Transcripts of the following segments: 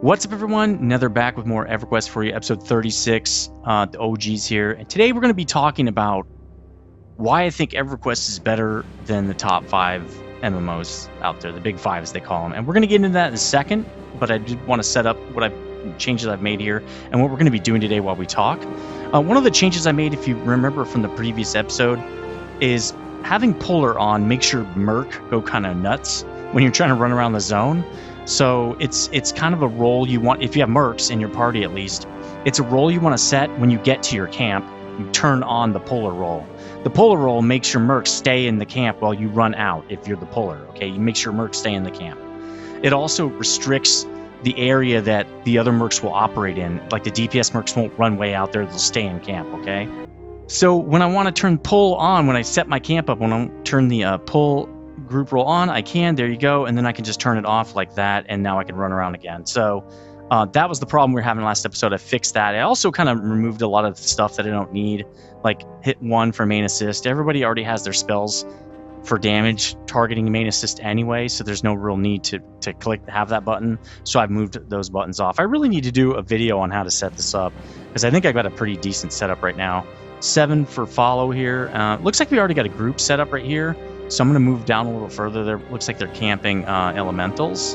What's up, everyone? Nether back with more Everquest for you, episode 36, the OGs here. And today we're going to be talking about why I think Everquest is better than the top 5 MMOs out there, the big 5 as they call them. And we're going to get into that in a second, but I did want to set up what changes I've made here and what we're going to be doing today while we talk. One of the changes I made, if you remember from the previous episode, is having Puller on makes your Merc go kind of nuts when you're trying to run around the zone. So it's kind of a role you want, if you have mercs in your party at least, it's a role you want to set when you get to your camp. You turn on the puller role. The puller role makes your mercs stay in the camp while you run out if you're the puller, okay? You make your mercs stay in the camp. It also restricts the area that the other mercs will operate in. Like the DPS mercs won't run way out there, they'll stay in camp, okay? So when I want to turn pull on, when I set my camp up, when I turn the pull group roll on, I can, there you go, and then I can just turn it off like that, and now I can run around again. So that was the problem we were having last episode. I fixed that. I also kind of removed a lot of stuff that I don't need, like hit 1 for main assist. Everybody already has their spells for damage targeting main assist anyway, so there's no real need to have that button. So I've moved those buttons off. I really need to do a video on how to set this up, because I think I got a pretty decent setup right now. 7 for follow here. Looks like we already got a group set up right here. So I'm going to move down a little further. There looks like they're camping elementals.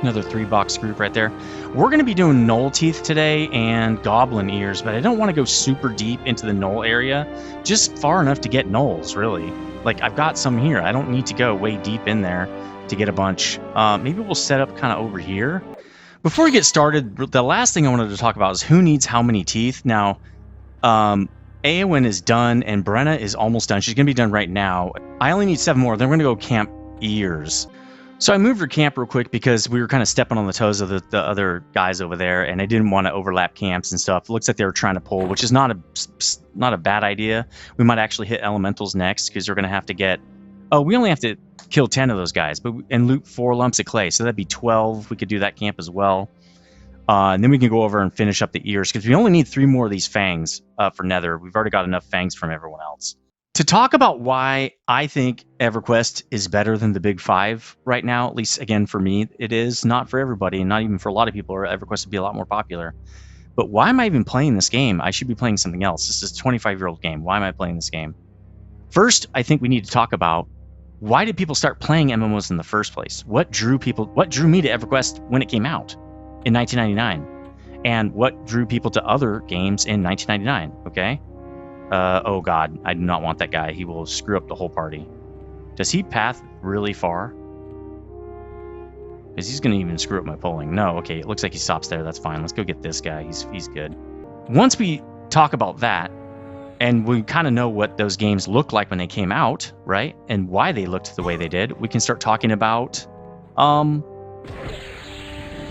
Another 3-box group right there. We're going to be doing Knoll Teeth today and Goblin Ears, but I don't want to go super deep into the Knoll area. Just far enough to get Knolls, really. Like, I've got some here. I don't need to go way deep in there to get a bunch. Maybe we'll set up kind of over here. Before we get started, the last thing I wanted to talk about is who needs how many teeth. Now, Eowyn is done, and Brenna is almost done. She's going to be done right now. I only need 7 more. Then we're going to go camp Ears. So I moved her camp real quick because we were kind of stepping on the toes of the other guys over there, and I didn't want to overlap camps and stuff. It looks like they were trying to pull, which is not a bad idea. We might actually hit elementals next because we're going to have to get... Oh, we only have to kill 10 of those guys and loot 4 lumps of clay, so that'd be 12. We could do that camp as well. And then we can go over and finish up the ears, because we only need 3 more of these fangs for Nether. We've already got enough fangs from everyone else. To talk about why I think EverQuest is better than the big 5 right now, at least, again, for me, it is. Not for everybody, and not even for a lot of people, or EverQuest would be a lot more popular. But why am I even playing this game? I should be playing something else. This is a 25-year-old game. Why am I playing this game? First, I think we need to talk about why did people start playing MMOs in the first place? What drew me to EverQuest when it came out in 1999, and what drew people to other games in 1999, okay? Oh god, I do not want that guy. He will screw up the whole party. Does he path really far? Because he's going to even screw up my polling. No, okay, it looks like he stops there. That's fine. Let's go get this guy. He's good. Once we talk about that, and we kind of know what those games looked like when they came out, right? And why they looked the way they did, we can start talking about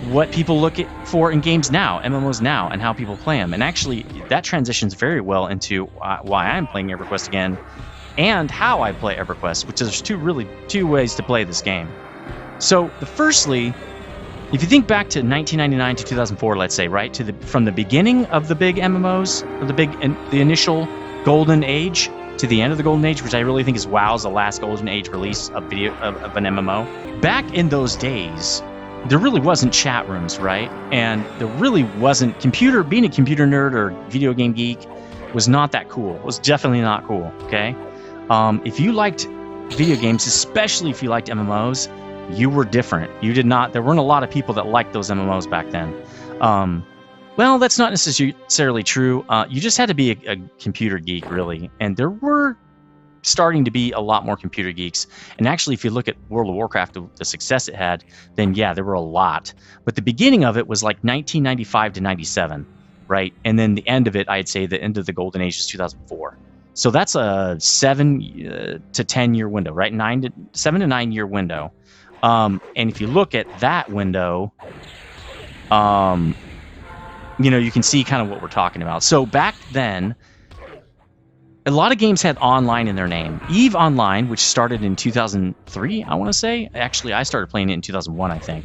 what people look for in games now, MMOs now, and how people play them. And actually, that transitions very well into why I'm playing EverQuest again, and how I play EverQuest, which is two ways to play this game. So, firstly, if you think back to 1999 to 2004, let's say, right, from the beginning of the big MMOs, or the initial golden age, to the end of the golden age, which I really think is WoW's the last golden age release of an MMO. Back in those days, there really wasn't chat rooms, right? And there really wasn't being a computer nerd or video game geek was not that cool. It was definitely not cool, okay? If you liked video games, especially if you liked MMOs, you were different. There weren't a lot of people that liked those MMOs back then. Well, that's not necessarily true. You just had to be a computer geek, really. And there were starting to be a lot more computer geeks. And actually, if you look at World of Warcraft, the success it had, then yeah, there were a lot. But the beginning of it was like 1995 to 97, right? And then the end of it, I'd say the end of the golden age is 2004. So that's a 7 to 10 year window, right? 7 to 9 year window. And if you look at that window, you can see kind of what we're talking about. So back then, a lot of games had online in their name. EVE Online, which started in 2003, I want to say. Actually, I started playing it in 2001, I think.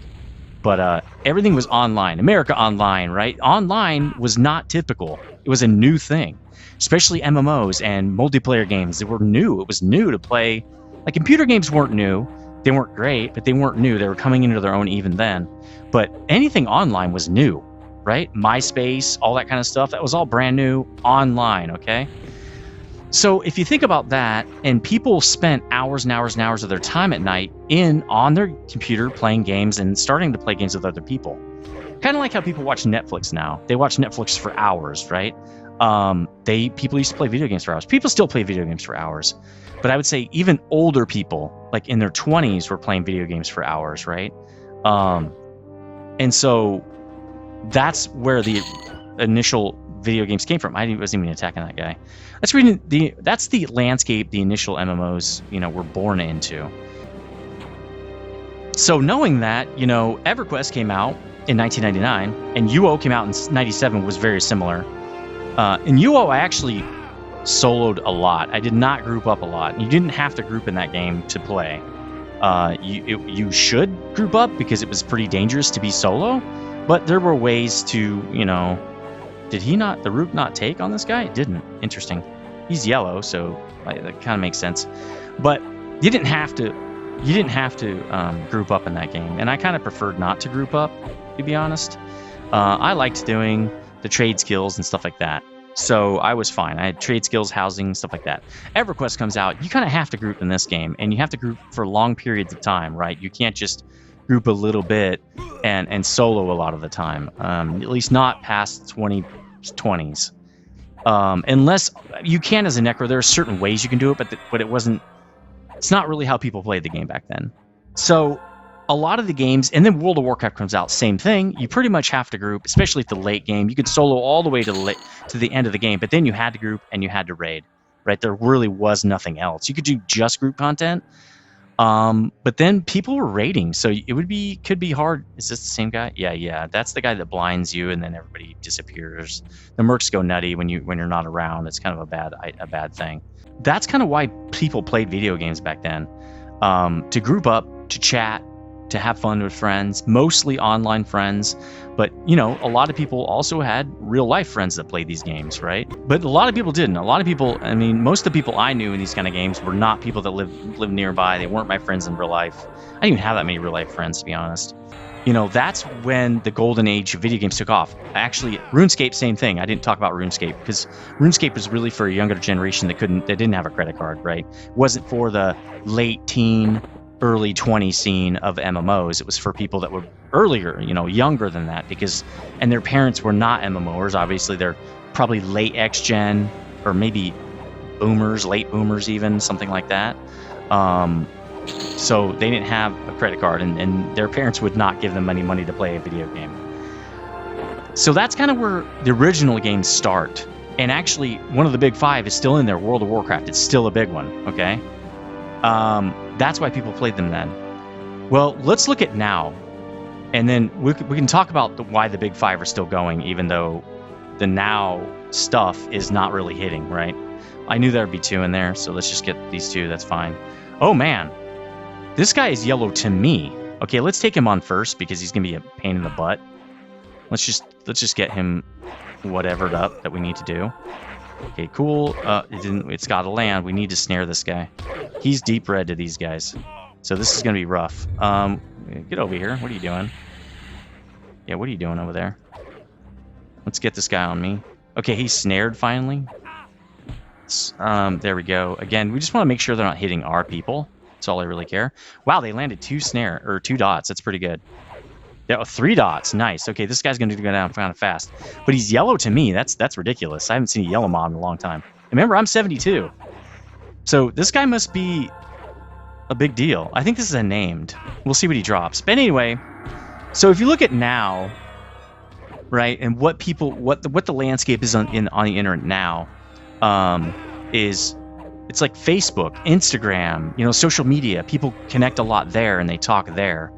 But everything was online. America Online, right? Online was not typical. It was a new thing. Especially MMOs and multiplayer games. They were new. It was new to play. Like, computer games weren't new. They weren't great, but they weren't new. They were coming into their own even then. But anything online was new, right? MySpace, all that kind of stuff, that was all brand new online, okay? So if you think about that, and people spent hours and hours and hours of their time at night on their computer playing games and starting to play games with other people. Kind of like how people watch Netflix now. They watch Netflix for hours, right? People used to play video games for hours. People still play video games for hours. But I would say even older people, like in their 20s, were playing video games for hours, right? And so that's where the initial video games came from. I wasn't even attacking that guy. That's the landscape the initial MMOs, were born into. So knowing that, EverQuest came out in 1999, and UO came out in 97, was very similar. In UO, I actually soloed a lot. I did not group up a lot. You didn't have to group in that game to play. You should group up because it was pretty dangerous to be solo, but there were ways to, did the root not take on this guy? It didn't. Interesting. He's yellow, so that kind of makes sense. But you didn't have to group up in that game, and I kind of preferred not to group up, to be honest. I liked doing the trade skills and stuff like that. So I was fine. I had trade skills, housing, stuff like that. EverQuest comes out. You kind of have to group in this game, and you have to group for long periods of time, right? You can't just group a little bit and solo a lot of the time, at least not past 20s. Unless you can as a necro, there are certain ways you can do it, but it's not really how people played the game back then. So a lot of the games, and then World of Warcraft comes out, same thing. You pretty much have to group, especially at the late game. You could solo all the way to the end of the game, but then you had to group and you had to raid, right? There really was nothing else. You could do just group content, but then people were raiding, so it could be hard. Is this the same guy? Yeah. That's the guy that blinds you, and then everybody disappears. The mercs go nutty when you're not around. It's kind of a bad thing. That's kind of why people played video games back then, to group up, to chat, to have fun with friends, mostly online friends. But, a lot of people also had real life friends that played these games, right? But a lot of people didn't. A lot of people, most of the people I knew in these kind of games were not people that lived nearby. They weren't my friends in real life. I didn't even have that many real life friends, to be honest. That's when the golden age of video games took off. Actually, RuneScape, same thing. I didn't talk about RuneScape because RuneScape was really for a younger generation that didn't have a credit card, right? It wasn't for the late teen, early 20 scene of MMOs. It was for people that were earlier, younger than that, and their parents were not MMOers. Obviously, they're probably late X-Gen or maybe boomers, late boomers even, something like that. So they didn't have a credit card, and their parents would not give them any money to play a video game. So that's kind of where the original games start. And actually, one of the big five is still in there, World of Warcraft. It's still a big one, okay? That's why people played them then. Well, let's look at now, and then we can talk about why the big five are still going, even though the now stuff is not really hitting, right? I knew there'd be two in there, so let's just get these two. That's fine. Oh man, this guy is yellow to me. Okay, let's take him on first because he's gonna be a pain in the butt. Let's just get him whatevered up that we need to do. Okay, cool. It's got to land. We need to snare this guy. He's deep red to these guys, so this is gonna be rough. Get over here. What are you doing? Yeah, what are you doing over there? Let's get this guy on me. Okay, he's snared finally. There we go. Again, we just want to make sure they're not hitting our people. That's all I really care. Wow, they landed two dots. That's pretty good. Yeah, 3 dots. Nice. Okay, this guy's going to go down kind of fast. But he's yellow to me. That's ridiculous. I haven't seen a yellow mob in a long time. Remember, I'm 72. So this guy must be a big deal. I think this is a named. We'll see what he drops. But anyway, so if you look at now, right, and what the landscape is on the internet now, it's like Facebook, Instagram, social media. People connect a lot there and they talk there.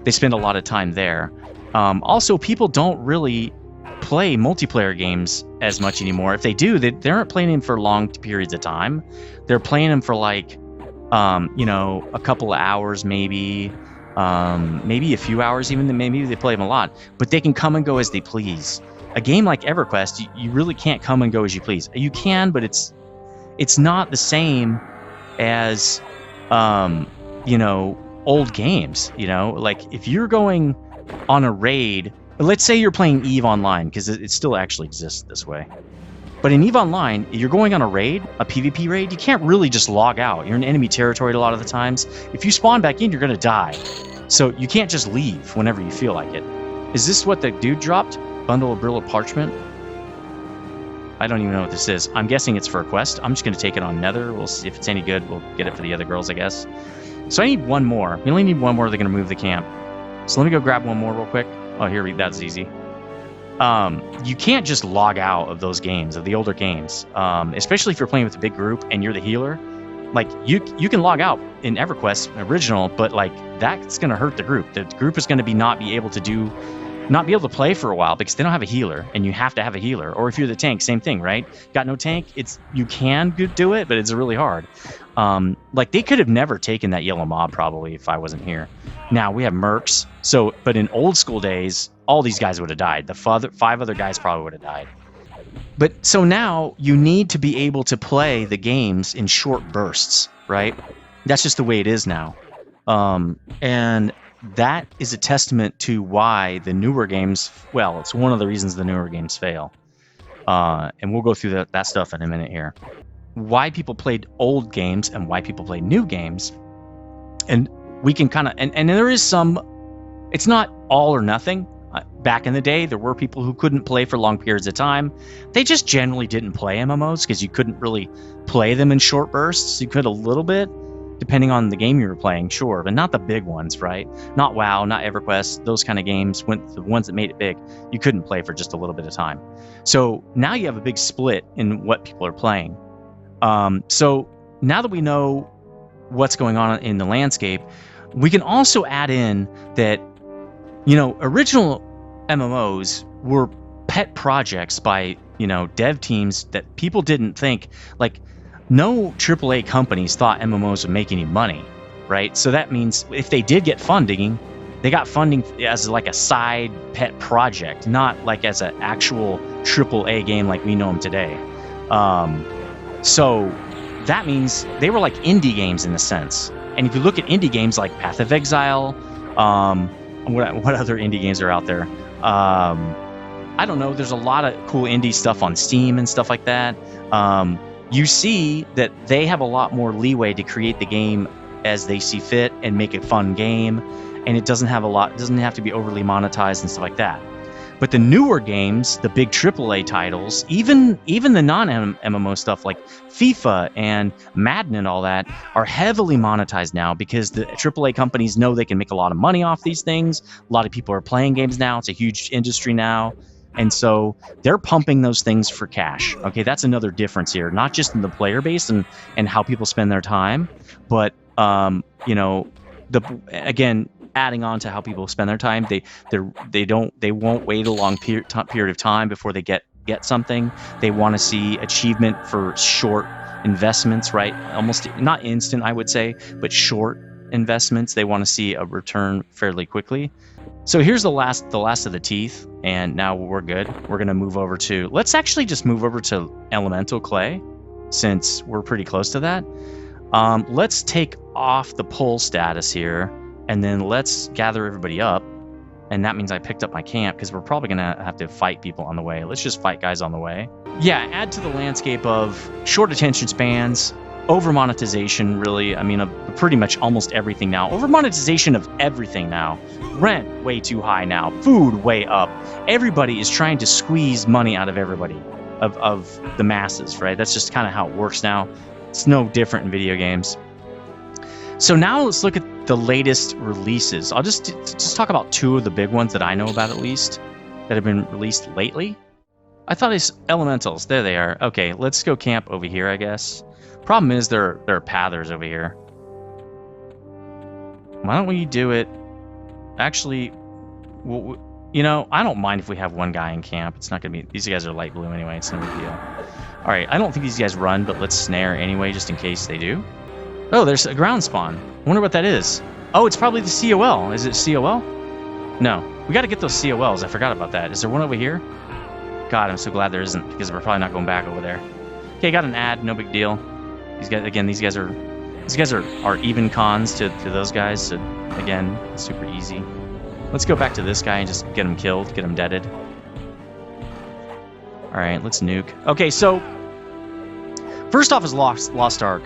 They spend a lot of time there. Also, people don't really play multiplayer games as much anymore. If they do, they aren't playing them for long periods of time. They're playing them for like, a couple of hours, maybe a few hours even. Maybe they play them a lot, but they can come and go as they please. A game like EverQuest, you really can't come and go as you please. You can, but it's not the same as you know, old games, you know? Like, if you're going on a raid, let's say you're playing EVE Online, because it still actually exists this way. But in EVE Online, you're going on a raid, a PvP raid, you can't really just log out. You're in enemy territory a lot of the times. If you spawn back in, you're going to die. So you can't just leave whenever you feel like it. Is this what the dude dropped? Bundle of Brillo Parchment? I don't even know what this is. I'm guessing it's for a quest. I'm just going to take it on Nether. We'll see if it's any good. We'll get it for the other girls, I guess. So I need one more. We only need one more. They're going to move the camp. So let me go grab one more real quick. Oh, here, that's easy. You can't just log out of those games, of the older games, especially if you're playing with a big group and you're the healer. Like, you can log out in EverQuest original, but like that's going to hurt the group. The group is going to not be able to play for a while because they don't have a healer, and you have to have a healer. Or if you're the tank, same thing, right? Got no tank, you can do it, but it's really hard. Like, they could have never taken that yellow mob probably if I wasn't here. Now we have mercs, but in old school days, all these guys would have died. The 5 other guys probably would have died. But so now you need to be able to play the games in short bursts, right? That's just the way it is now. And that is a testament to why the newer games, well, it's one of the reasons the newer games fail. And we'll go through that stuff in a minute here. Why people played old games and why people play new games. And we can kind of, and there is some, it's not all or nothing. Back in the day, there were people who couldn't play for long periods of time. They just generally didn't play MMOs because you couldn't really play them in short bursts. You could a little bit, depending on the game you were playing, sure, but not the big ones, right? Not WoW, not EverQuest, those kind of games, the ones that made it big, you couldn't play for just a little bit of time. So now you have a big split in what people are playing. So now that we know what's going on in the landscape, we can also add in that, you know, original MMOs were pet projects by, you know, dev teams that people didn't think, like, no AAA companies thought MMOs would make any money, right? So that means if they did get funding, they got funding as like a side pet project, not like as an actual AAA game like we know them today. So that means they were like indie games in a sense. And if you look at indie games like Path of Exile, what other indie games are out there? I don't know. There's a lot of cool indie stuff on Steam and stuff like that. You see that they have a lot more leeway to create the game as they see fit and make a fun game, and it doesn't have to be overly monetized and stuff like that. But the newer games, the big AAA titles, even the non-MMO stuff like FIFA and Madden and all that, are heavily monetized now because the AAA companies know they can make a lot of money off these things. A lot of people are playing games now. It's a huge industry now. And so they're pumping those things for cash. Okay, that's another difference here. Not just in the player base and how people spend their time, but you know, again, adding on to how people spend their time, they won't wait a long period of time before they get something. They want to see achievement for short investments, right? Almost not instant, I would say, but short investments. They want to see a return fairly quickly. So here's the last of the teeth, and now we're good. We're gonna move over to, let's actually just move over to Elemental Clay, since we're pretty close to that. Let's take off the pull status here, and then let's gather everybody up. And that means I picked up my camp, because we're probably going to have to fight people on the way. Let's just fight guys on the way. Yeah, add to the landscape of short attention spans, over monetization, really. I mean, pretty much almost everything now. Over monetization of everything now. Rent way too high now. Food way up. Everybody is trying to squeeze money out of everybody, of the masses, right? That's just kind of how it works now. It's no different in video games. So now let's look at the latest releases. I'll just talk about 2 of the big ones that I know about, at least, that have been released lately. I thought it's Elementals. There they are. Okay, let's go camp over here, I guess. Problem is there are pathers over here. Why don't we do it? Actually, you know, I don't mind if we have one guy in camp. It's not going to be... These guys are light blue anyway. It's no big deal. All right, I don't think these guys run, but let's snare anyway, just in case they do. Oh, there's a ground spawn. I wonder what that is. Oh, it's probably the COL. Is it COL? No. We got to get those COLs. I forgot about that. Is there one over here? God, I'm so glad there isn't, because we're probably not going back over there. Okay, got an ad. No big deal. These guys are These guys are even cons to those guys, so again, super easy. Let's go back to this guy and just get him killed, get him deaded. Alright, let's nuke. Okay, so first off is Lost Ark.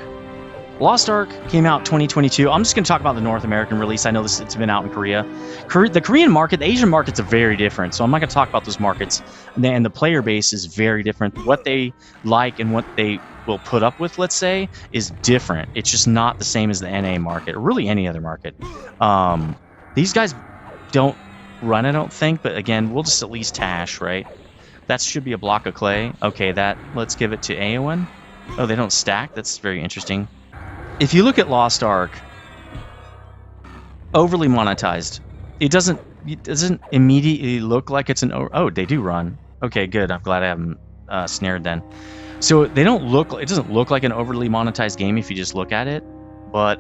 Lost Ark came out 2022. I'm just going to talk about the North American release. I know it's been out in Korea. The Korean market, the Asian markets are very different, so I'm not going to talk about those markets. And the player base is very different. What they like and what they will put up with, let's say, is different. It's just not the same as the NA market, or really any other market. These guys don't run, I don't think, but again, we'll just at least Tash, right? That should be a block of clay. Okay, let's give it to Aowen. Oh, they don't stack? That's very interesting. If you look at Lost Ark, overly monetized, it doesn't immediately look like it's an... Oh, they do run. Okay, good. I'm glad I haven't snared then. So they don't look... It doesn't look like an overly monetized game if you just look at it, but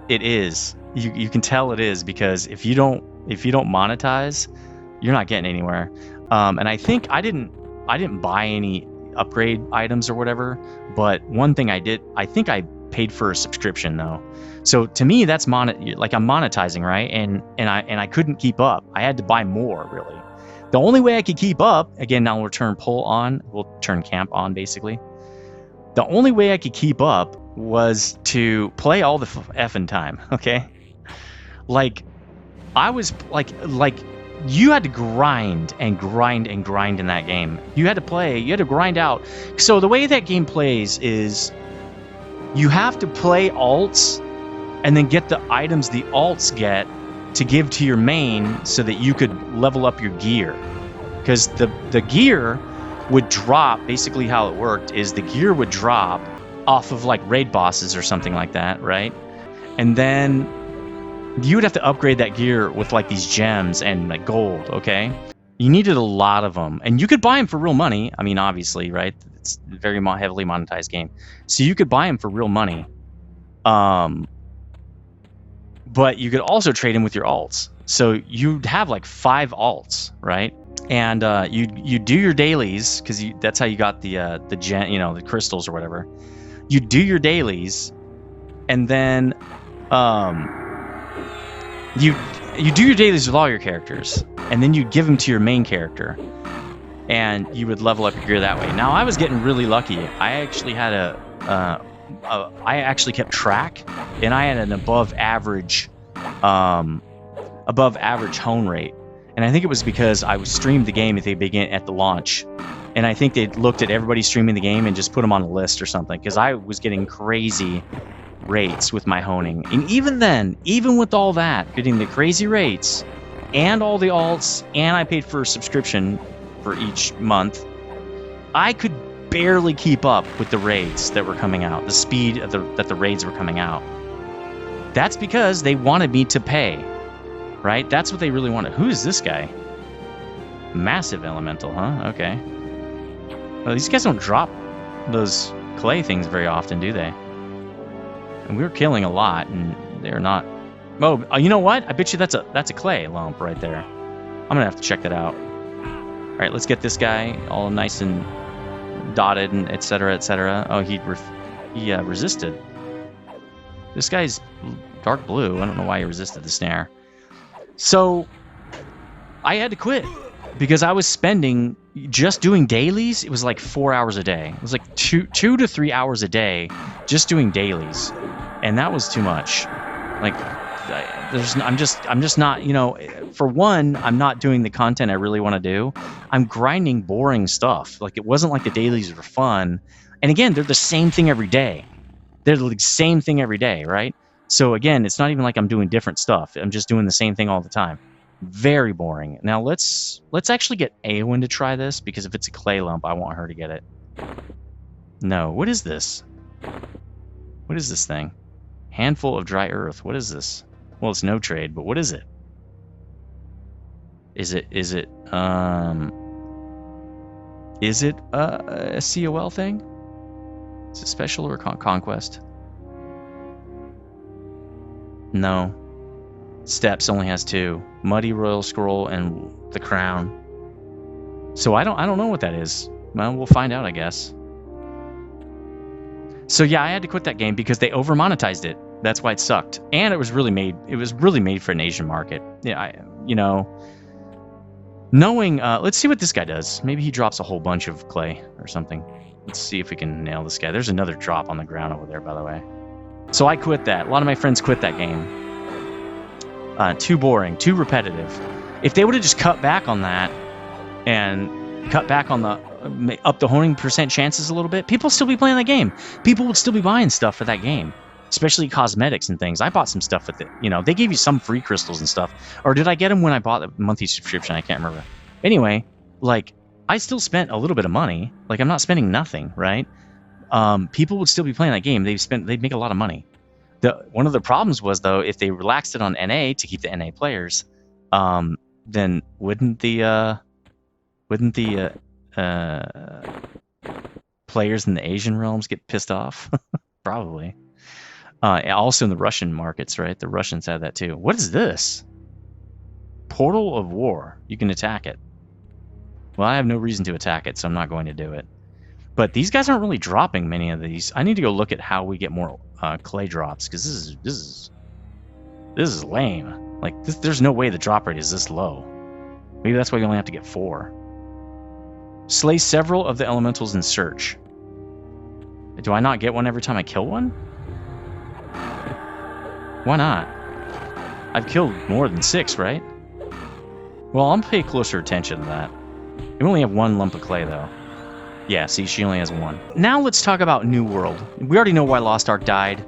it is. You can tell it is, because if you don't monetize, you're not getting anywhere. And I think I didn't buy any upgrade items or whatever, but one thing I did, I think I paid for a subscription though. So to me, that's like I'm monetizing, right? And I couldn't keep up. I had to buy more, really. The only way I could keep up, again, now we'll turn pull on, we'll turn camp on basically. The only way I could keep up was to play all the effing time, okay? Like, I was like you had to grind and grind and grind in that game. You had to grind out. So the way that game plays is you have to play alts and then get the items the alts get to give to your main so that you could level up your gear. Because the gear would drop, basically how it worked is the gear would drop off of like raid bosses or something like that, right? And then you would have to upgrade that gear with like these gems and like gold, okay? You needed a lot of them, and you could buy them for real money. I mean, obviously, right? It's a very heavily monetized game, so you could buy them for real money. But you could also trade them with your alts. So you'd have like 5 alts, right? And you do your dailies, because that's how you got the gen, the crystals or whatever. You do your dailies, and then you do your dailies with all your characters, and then you give them to your main character, and you would level up your gear that way. Now, I was getting really lucky. I actually had I actually kept track, and I had an above average hone rate. And I think it was because I streamed the game at the launch, and I think they looked at everybody streaming the game and just put them on a list or something, because I was getting crazy rates with my honing. And even then, even with all that, getting the crazy rates and all the alts, and I paid for a subscription for each month, I could barely keep up with the raids that were coming out, the speed that the raids were coming out. That's because they wanted me to pay, right? That's what they really wanted. Who is this guy? Massive elemental, huh? Okay. Well, these guys don't drop those clay things very often, do they? And we were killing a lot, and they're not... Oh, you know what? I bet you that's a clay lump right there. I'm gonna have to check that out. All right, let's get this guy all nice and dotted and etc. etc. Oh, he resisted. This guy's dark blue. I don't know why he resisted the snare. So I had to quit because I was spending just doing dailies. It was like 4 hours a day. It was like two to 3 hours a day just doing dailies, and that was too much. Like, I'm just not, for one, I'm not doing the content I really want to do. I'm grinding boring stuff. Like, it wasn't like the dailies were fun. And again, they're the same thing every day. They're the same thing every day, right? So again, it's not even like I'm doing different stuff. I'm just doing the same thing all the time. Very boring. Now let's actually get Aowen to try this, because if it's a clay lump, I want her to get it. No, what is this? What is this thing? Handful of dry earth. What is this? Well, it's no trade, but what is it? Is it a COL thing? Is it special or conquest? No. Steps only has 2. Muddy Royal Scroll and the Crown. So I don't know what that is. Well, we'll find out, I guess. So yeah, I had to quit that game because they over monetized it. That's why it sucked, and it was really made for an Asian market. Yeah, knowing. Let's see what this guy does. Maybe he drops a whole bunch of clay or something. Let's see if we can nail this guy. There's another drop on the ground over there, by the way. So I quit that. A lot of my friends quit that game. Too boring, too repetitive. If they would have just cut back on that and cut back on the up the honing percent chances a little bit, people would still be playing that game. People would still be buying stuff for that game, especially cosmetics and things. I bought some stuff with it. They gave you some free crystals and stuff. Or did I get them when I bought the monthly subscription? I can't remember. Anyway, I still spent a little bit of money. I'm not spending nothing, right? People would still be playing that game. They'd make a lot of money. One of the problems was, though, if they relaxed it on NA to keep the NA players, then wouldn't the players in the Asian realms get pissed off? Probably. Also in the Russian markets, right? The Russians have that too. What is this? Portal of War. You can attack it. Well, I have no reason to attack it, so I'm not going to do it. But these guys aren't really dropping many of these. I need to go look at how we get more clay drops, because this is lame. There's no way the drop rate is this low. Maybe that's why you only have to get 4. Slay several of the elementals in search. Do I not get one every time I kill one? Why not? I've killed more than 6, right? Well, I'll pay closer attention to that. We only have 1 lump of clay, though. Yeah, see, she only has 1. Now let's talk about New World. We already know why Lost Ark died.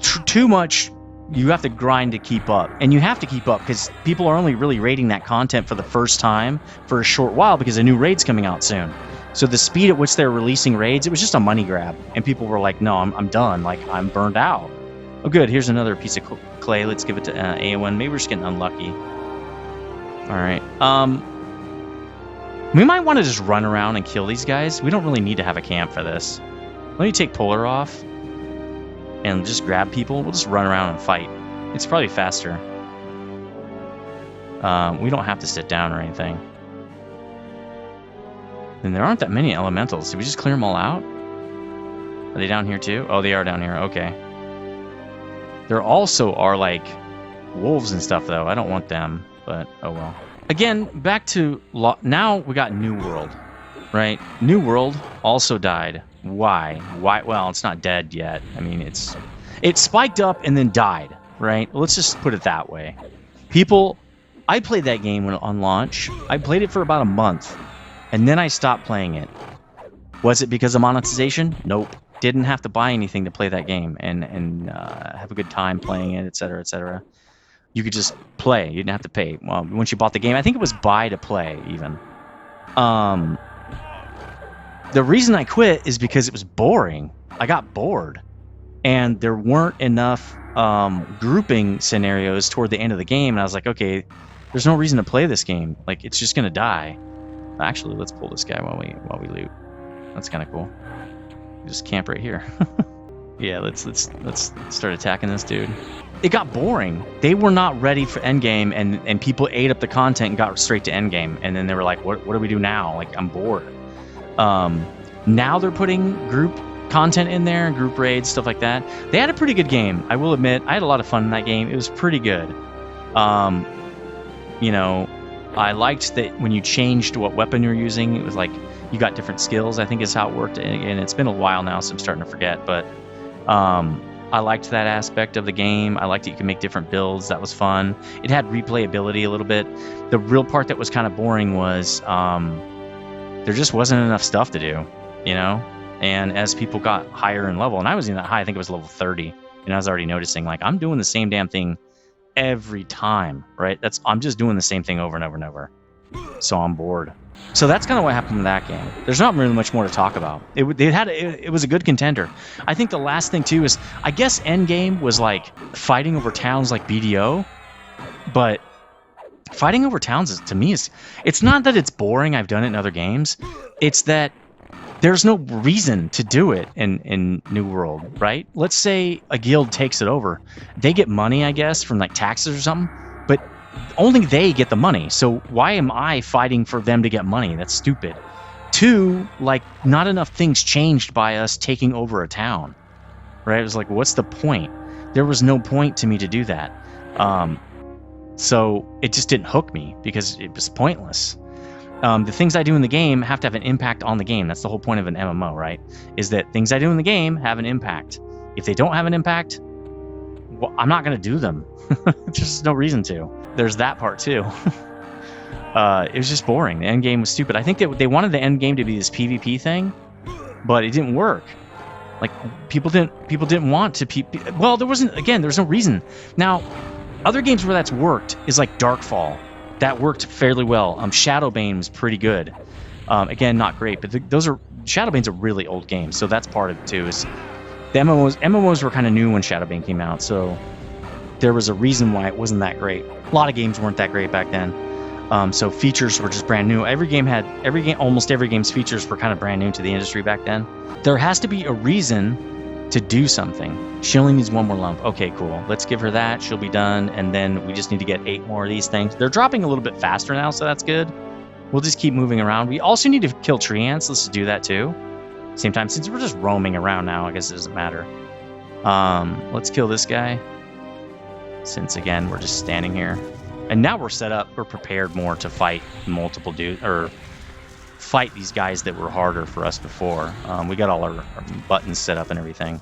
Too much. You have to grind to keep up. And you have to keep up because people are only really raiding that content for the first time for a short while because a new raid's coming out soon. So the speed at which they're releasing raids, it was just a money grab. And people were like, no, I'm done. I'm burned out. Oh, good. Here's another piece of clay. Let's give it to A1. Maybe we're just getting unlucky. All right. We might want to just run around and kill these guys. We don't really need to have a camp for this. Let me take Polar off and just grab people. We'll just run around and fight. It's probably faster. We don't have to sit down or anything. And there aren't that many elementals. Did we just clear them all out? Are they down here too? Oh, they are down here. Okay. There also are wolves and stuff though. I don't want them, but oh well. Again, back to now we got New World, right? New World also died. Why? Well, it's not dead yet. I mean, it spiked up and then died, right? Let's just put it that way. I played that game on launch. I played it for about a month, and then I stopped playing it. Was it because of monetization? Nope. Didn't have to buy anything to play that game and have a good time playing it, etc., etc. You could just play. You didn't have to pay. Well, once you bought the game, I think it was buy to play even. The reason I quit is because it was boring. I got bored. And there weren't enough grouping scenarios toward the end of the game. And I was like, okay, there's no reason to play this game. It's just going to die. Actually, let's pull this guy while we loot. That's kind of cool. Just camp right here. Yeah, let's start attacking this dude. It got boring. They were not ready for endgame, and people ate up the content and got straight to endgame. And then they were like, what do we do now? I'm bored. Now they're putting group content in there, group raids, stuff like that. They had a pretty good game. I will admit, I had a lot of fun in that game. It was pretty good. I liked that when you changed what weapon you're using, it was you got different skills, I think is how it worked. And it's been a while now, so I'm starting to forget. But I liked that aspect of the game. I liked that you could make different builds. That was fun. It had replayability a little bit. The real part that was kind of boring was there just wasn't enough stuff to do, And as people got higher in level, and I was in that high, I think it was level 30, and I was already noticing, I'm doing the same damn thing every time, right? I'm just doing the same thing over and over and over. So I'm bored. So that's kind of what happened with that game. There's not really much more to talk about. It was a good contender. I think the last thing too is, I guess Endgame was fighting over towns like BDO, but fighting over towns to me it's not that it's boring. I've done it in other games. It's that there's no reason to do it in New World, right? Let's say a guild takes it over. They get money, I guess, from taxes or something, but only they get the money. So why am I fighting for them to get money? That's stupid. Two, like, not enough things changed by us taking over a town, right? It was like, what's the point? There was no point to me to do that. So it just didn't hook me because it was pointless. The things I do in the game have to have an impact on the game. That's the whole point of an MMO, right? Is that things I do in the game have an impact. If they don't have an impact, well, I'm not going to do them. There's just no reason to. There's that part too. It was just boring. The end game was stupid. I think that they wanted the end game to be this PvP thing, but it didn't work. Like people didn't want to. Well, there's no reason. Now, other games where that's worked is like Darkfall. That worked fairly well. Shadowbane was pretty good. Again, not great, but Shadowbane's a really old game, so that's part of it too. Is the MMOs were kind of new when Shadowbane came out, so there was a reason why it wasn't that great. A lot of games weren't that great back then. So features were just brand new. Almost every game's features were kind of brand new to the industry back then. There has to be a reason to do something. She only needs one more lump. Okay, cool. Let's give her that. She'll be done. And then we just need to get 8 more of these things. They're dropping a little bit faster now, so that's good. We'll just keep moving around. We also need to kill tree ants. Let's do that too. Same time, since we're just roaming around now, I guess it doesn't matter. Let's kill this guy. Since again, we're just standing here. And now we're set up. We're prepared more to fight multiple dudes, or fight these guys that were harder for us before. We got all our buttons set up and everything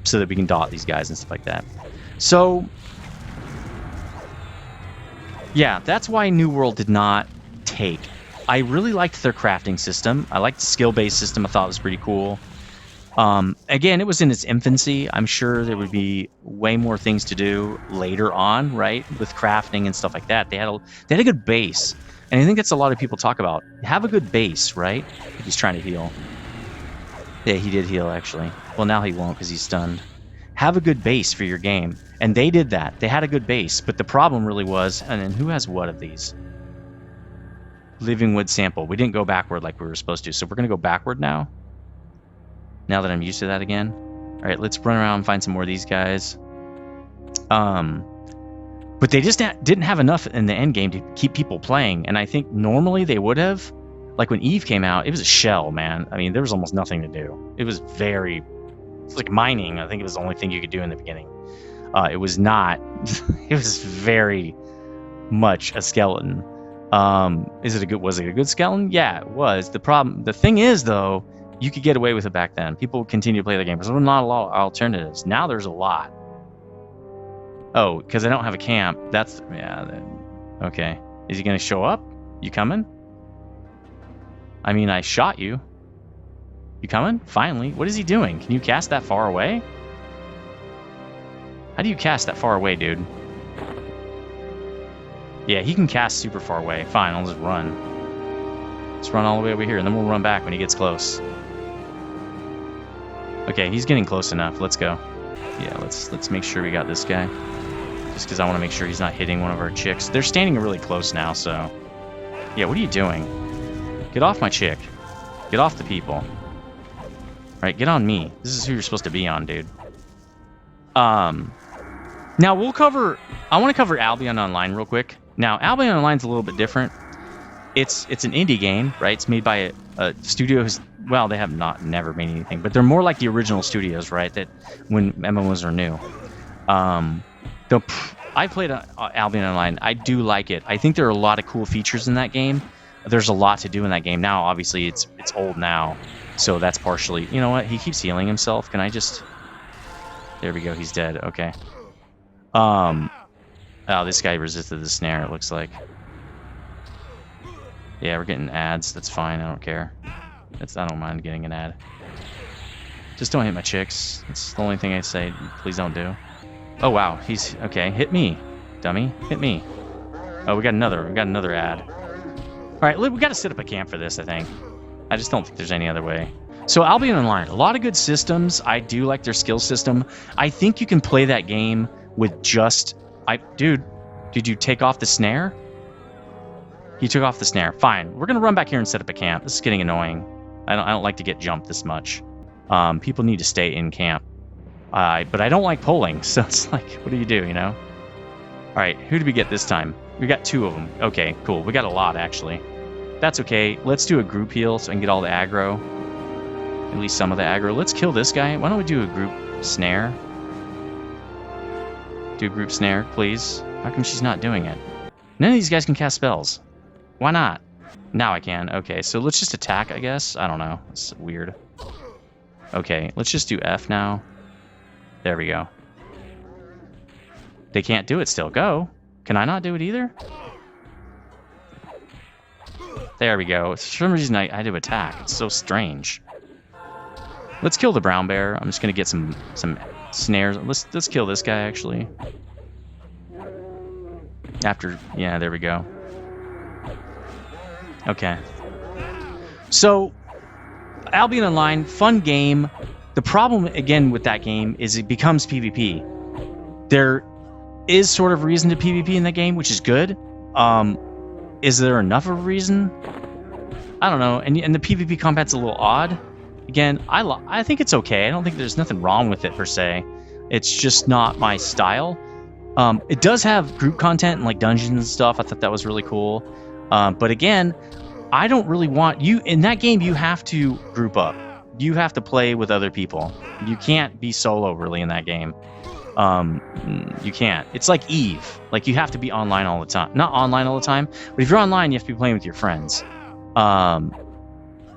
so that we can dot these guys and stuff like that. So, yeah, that's why New World did not take. I really liked their crafting system. I liked the skill-based system. I thought it was pretty cool. Again, it was in its infancy. I'm sure there would be way more things to do later on, right? With crafting and stuff like that. They had a good base. And I think that's a lot of people talk about. Have a good base, right? He's trying to heal. Yeah, he did heal, actually. Well, now he won't because he's stunned. Have a good base for your game. And they did that. They had a good base. But the problem really was, and then who has what of these? Living wood sample. We didn't go backward like we were supposed to. So we're going to go backward now. Now that I'm used to that again. All right, let's run around and find some more of these guys. But they just didn't have enough in the end game to keep people playing. And I think normally they would have. Like when Eve came out, it was a shell, man. I mean, there was almost nothing to do. It was like mining. I think it was the only thing you could do in the beginning. It was not. It was very much a skeleton. Was it a good skeleton? Yeah, it was. The thing is, though, you could get away with it back then. People continue to play the game because there were not a lot of alternatives. Now there's a lot. Oh, because I don't have a camp. Okay. Is he going to show up? You coming? I mean, I shot you. You coming? Finally. What is he doing? Can you cast that far away? How do you cast that far away, dude? Yeah, he can cast super far away. Fine, I'll just run. Let's run all the way over here, and then we'll run back when he gets close. Okay, he's getting close enough. Let's go. Yeah, let's make sure we got this guy. Just because I want to make sure he's not hitting one of our chicks. They're standing really close now, so... Yeah, what are you doing? Get off my chick. Get off the people. Alright, get on me. This is who you're supposed to be on, dude. Now, we'll cover... I want to cover Albion Online real quick. Now, Albion Online's a little bit different. It's an indie game, right? It's made by a studio who's... Well, they have never made anything, but they're more like the original studios, right? That when MMOs are new. I played Albion Online. I do like it. I think there are a lot of cool features in that game. There's a lot to do in that game. Now, obviously, it's old now, so that's partially... You know what? He keeps healing himself. Can I just... There we go. He's dead. Okay. Oh, this guy resisted the snare, it looks like. Yeah, we're getting ads. That's fine. I don't care. I don't mind getting an ad. Just don't hit my chicks. That's the only thing I'd say. Please don't do. Oh, wow. He's... Okay, hit me, dummy. Hit me. Oh, we got another ad. All right, we got to set up a camp for this, I think. I just don't think there's any other way. So Albion Online, a lot of good systems. I do like their skill system. I think you can play that game with just... Dude, did you take off the snare? He took off the snare. Fine. We're going to run back here and set up a camp. This is getting annoying. I don't like to get jumped this much. People need to stay in camp. But I don't like polling, so it's like, what do, you know? All right, who did we get this time? We got 2 of them. Okay, cool. We got a lot, actually. that's okay. Let's do a group heal so I can get all the aggro. At least some of the aggro. Let's kill this guy. Why don't we do a group snare? Do a group snare, please. How come she's not doing it? None of these guys can cast spells. Why not? Now I can. Okay, so let's just attack, I guess. I don't know. It's weird. Okay, let's just do F now. There we go. They can't do it still. Go. Can I not do it either? There we go. For some reason, I had to attack. It's so strange. Let's kill the brown bear. I'm just gonna get some snares. Let's kill this guy actually. After, yeah, there we go. Okay. So, Albion Online, fun game. The problem again with that game is it becomes PvP. There is sort of reason to PvP in that game, which is good. Is there enough of a reason? I don't know. And the PvP combat's a little odd. Again, I think it's okay. I don't think there's nothing wrong with it per se. It's just not my style. It does have group content and like dungeons and stuff. I thought that was really cool. But again, I don't really want you in that game. You have to group up. You have to play with other people. You can't be solo really in that game. You can't. It's like Eve. Like you have to be online all the time. Not online all the time, but if you're online, you have to be playing with your friends.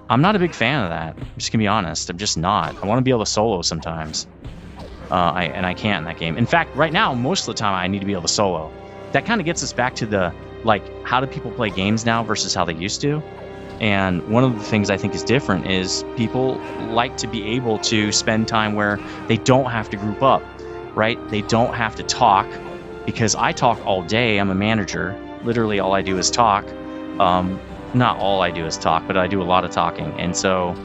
I'm not a big fan of that. I'm just gonna be honest. I'm just not. I want to be able to solo sometimes. I can't in that game. In fact, right now, most of the time, I need to be able to solo. That kind of gets us back to the, like, how do people play games now versus how they used to? And one of the things I think is different is people like to be able to spend time where they don't have to group up, right? They don't have to talk, because I talk all day. I'm a manager. Literally all I do is talk. Not all I do is talk, but I do a lot of talking. And so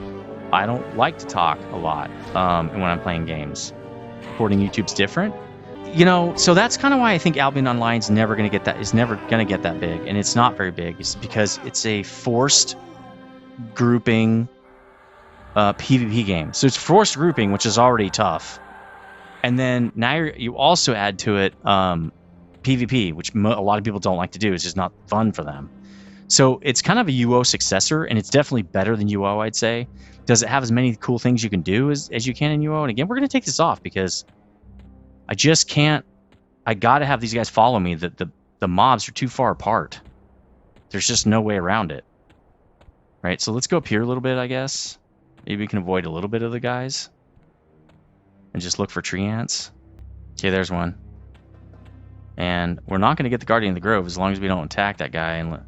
I don't like to talk a lot when I'm playing games. Recording YouTube's different. You know, so that's kind of why I think Albion Online is never going to get that big. And it's not very big. It's because it's a forced grouping PvP game. So it's forced grouping, which is already tough. And then now you also add to it PvP, which a lot of people don't like to do. It's just not fun for them. So it's kind of a UO successor, and it's definitely better than UO, I'd say. Does it have as many cool things you can do as you can in UO? And again, we're going to take this off because I just can't. I got to have these guys follow me. The mobs are too far apart. There's just no way around it. Right, so let's go up here a little bit, I guess. Maybe we can avoid a little bit of the guys. And just look for tree ants. Okay, there's one. And we're not going to get the Guardian of the Grove as long as we don't attack that guy. And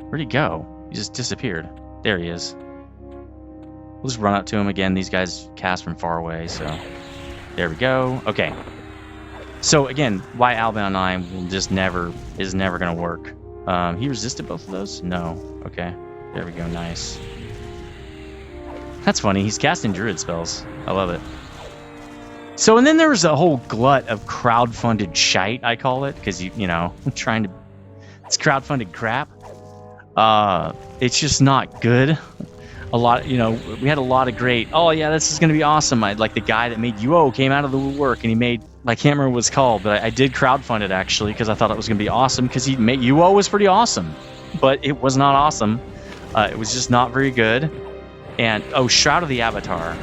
where'd he go? He just disappeared. There he is. We'll just run up to him again. These guys cast from far away, so there we go. Okay. So again, why Albion Online will just is never going to work. He resisted both of those? No. Okay. There we go. Nice. That's funny. He's casting druid spells. I love it. So, and then there was a whole glut of crowd-funded shite, I call it, because you know, it's crowd-funded crap. It's just not good. A lot, you know, we had a lot of great, oh yeah, this is going to be awesome. Like the guy that made UO came out of the woodwork and he made, I can't remember what it was called, but I did crowdfund it actually because I thought it was going to be awesome because he made, UO was pretty awesome, but it was not awesome. It was just not very good. And, oh, Shroud of the Avatar.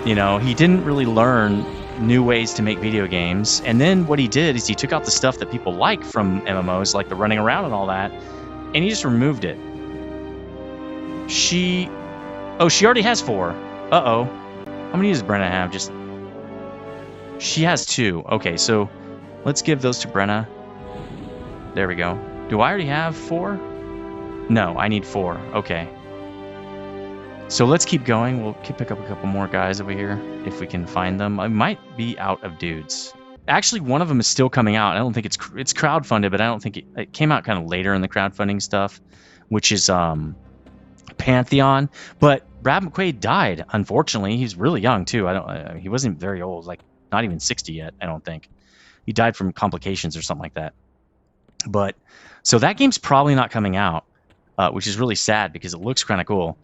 You know, he didn't really learn new ways to make video games. And then what he did is he took out the stuff that people like from MMOs, like the running around and all that, and he just removed it. She already has 4. Uh-oh. How many does Brenna have? She has 2. Okay, so let's give those to Brenna. There we go. Do I already have 4? No, I need 4. Okay. So let's keep going. We'll pick up a couple more guys over here if we can find them. I might be out of dudes. Actually, one of them is still coming out. I don't think it's crowdfunded, but I don't think it came out kind of later in the crowdfunding stuff, which is Pantheon. But Brad McQuaid died, unfortunately. He's really young too. He wasn't very old, like not even 60 yet, I don't think. He died from complications or something like that. But so that game's probably not coming out, which is really sad because it looks kind of cool.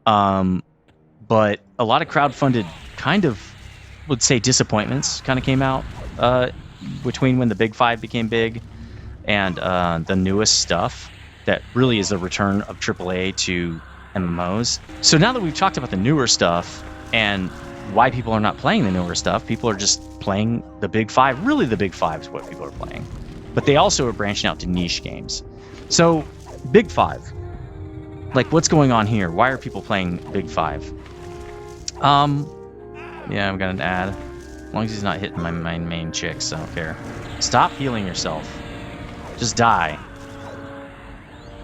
But a lot of crowdfunded kind of, would say, disappointments kind of came out between when the Big 5 became big and the newest stuff. that really is a return of AAA to MMOs. So now that we've talked about the newer stuff and why people are not playing the newer stuff, people are just playing the big five. Really, the big five is what people are playing. But they also are branching out to niche games. So, big five. Like, what's going on here? Why are people playing big five? Yeah, I've got an ad. As long as he's not hitting my main chicks, I don't care. Stop healing yourself. Just die.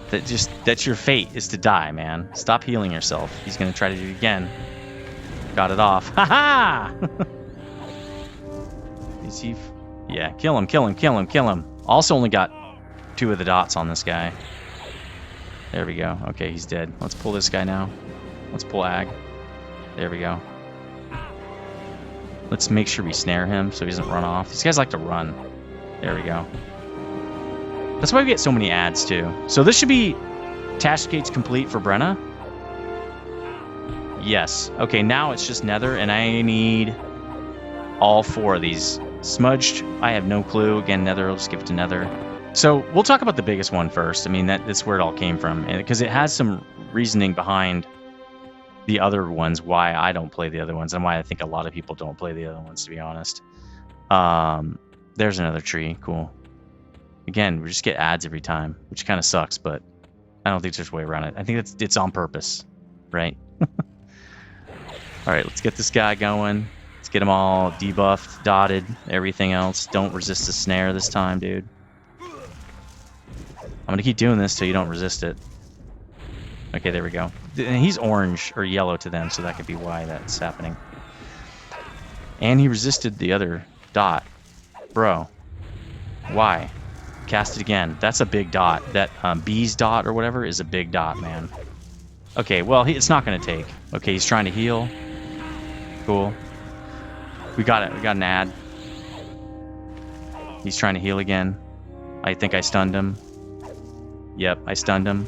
That's your fate, is to die, man. Stop healing yourself. He's gonna try to do it again. Got it off. Ha-ha! Is he... Yeah, kill him. Also only got 2 of the dots on this guy. There we go. Okay, he's dead. Let's pull this guy now. Let's pull Ag. There we go. Let's make sure we snare him so he doesn't run off. These guys like to run. There we go. That's why we get so many ads, too. So this should be task gates complete for Brenna. Yes. Okay, now it's just Nether, and I need all 4 of these. Smudged, I have no clue. Again, Nether, I'll just give it to Nether. So we'll talk about the biggest one first. I mean, that's where it all came from. Because it has some reasoning behind the other ones, why I don't play the other ones, and why I think a lot of people don't play the other ones, to be honest. There's another tree. Cool. Again, we just get ads every time, which kind of sucks, but I don't think there's a way around it. I think it's on purpose, right? All right, let's get this guy going. Let's get them all debuffed, dotted, everything else. Don't resist the snare this time, dude. I'm going to keep doing this till you don't resist it. Okay, there we go. And he's orange or yellow to them, so that could be why that's happening. And he resisted the other dot. Bro. Why? Cast it again. That's a big dot. That B's dot or whatever is a big dot, man. Okay, well, it's not going to take. Okay, he's trying to heal. Cool. We got it. We got an ad. He's trying to heal again. I think I stunned him. Yep, I stunned him.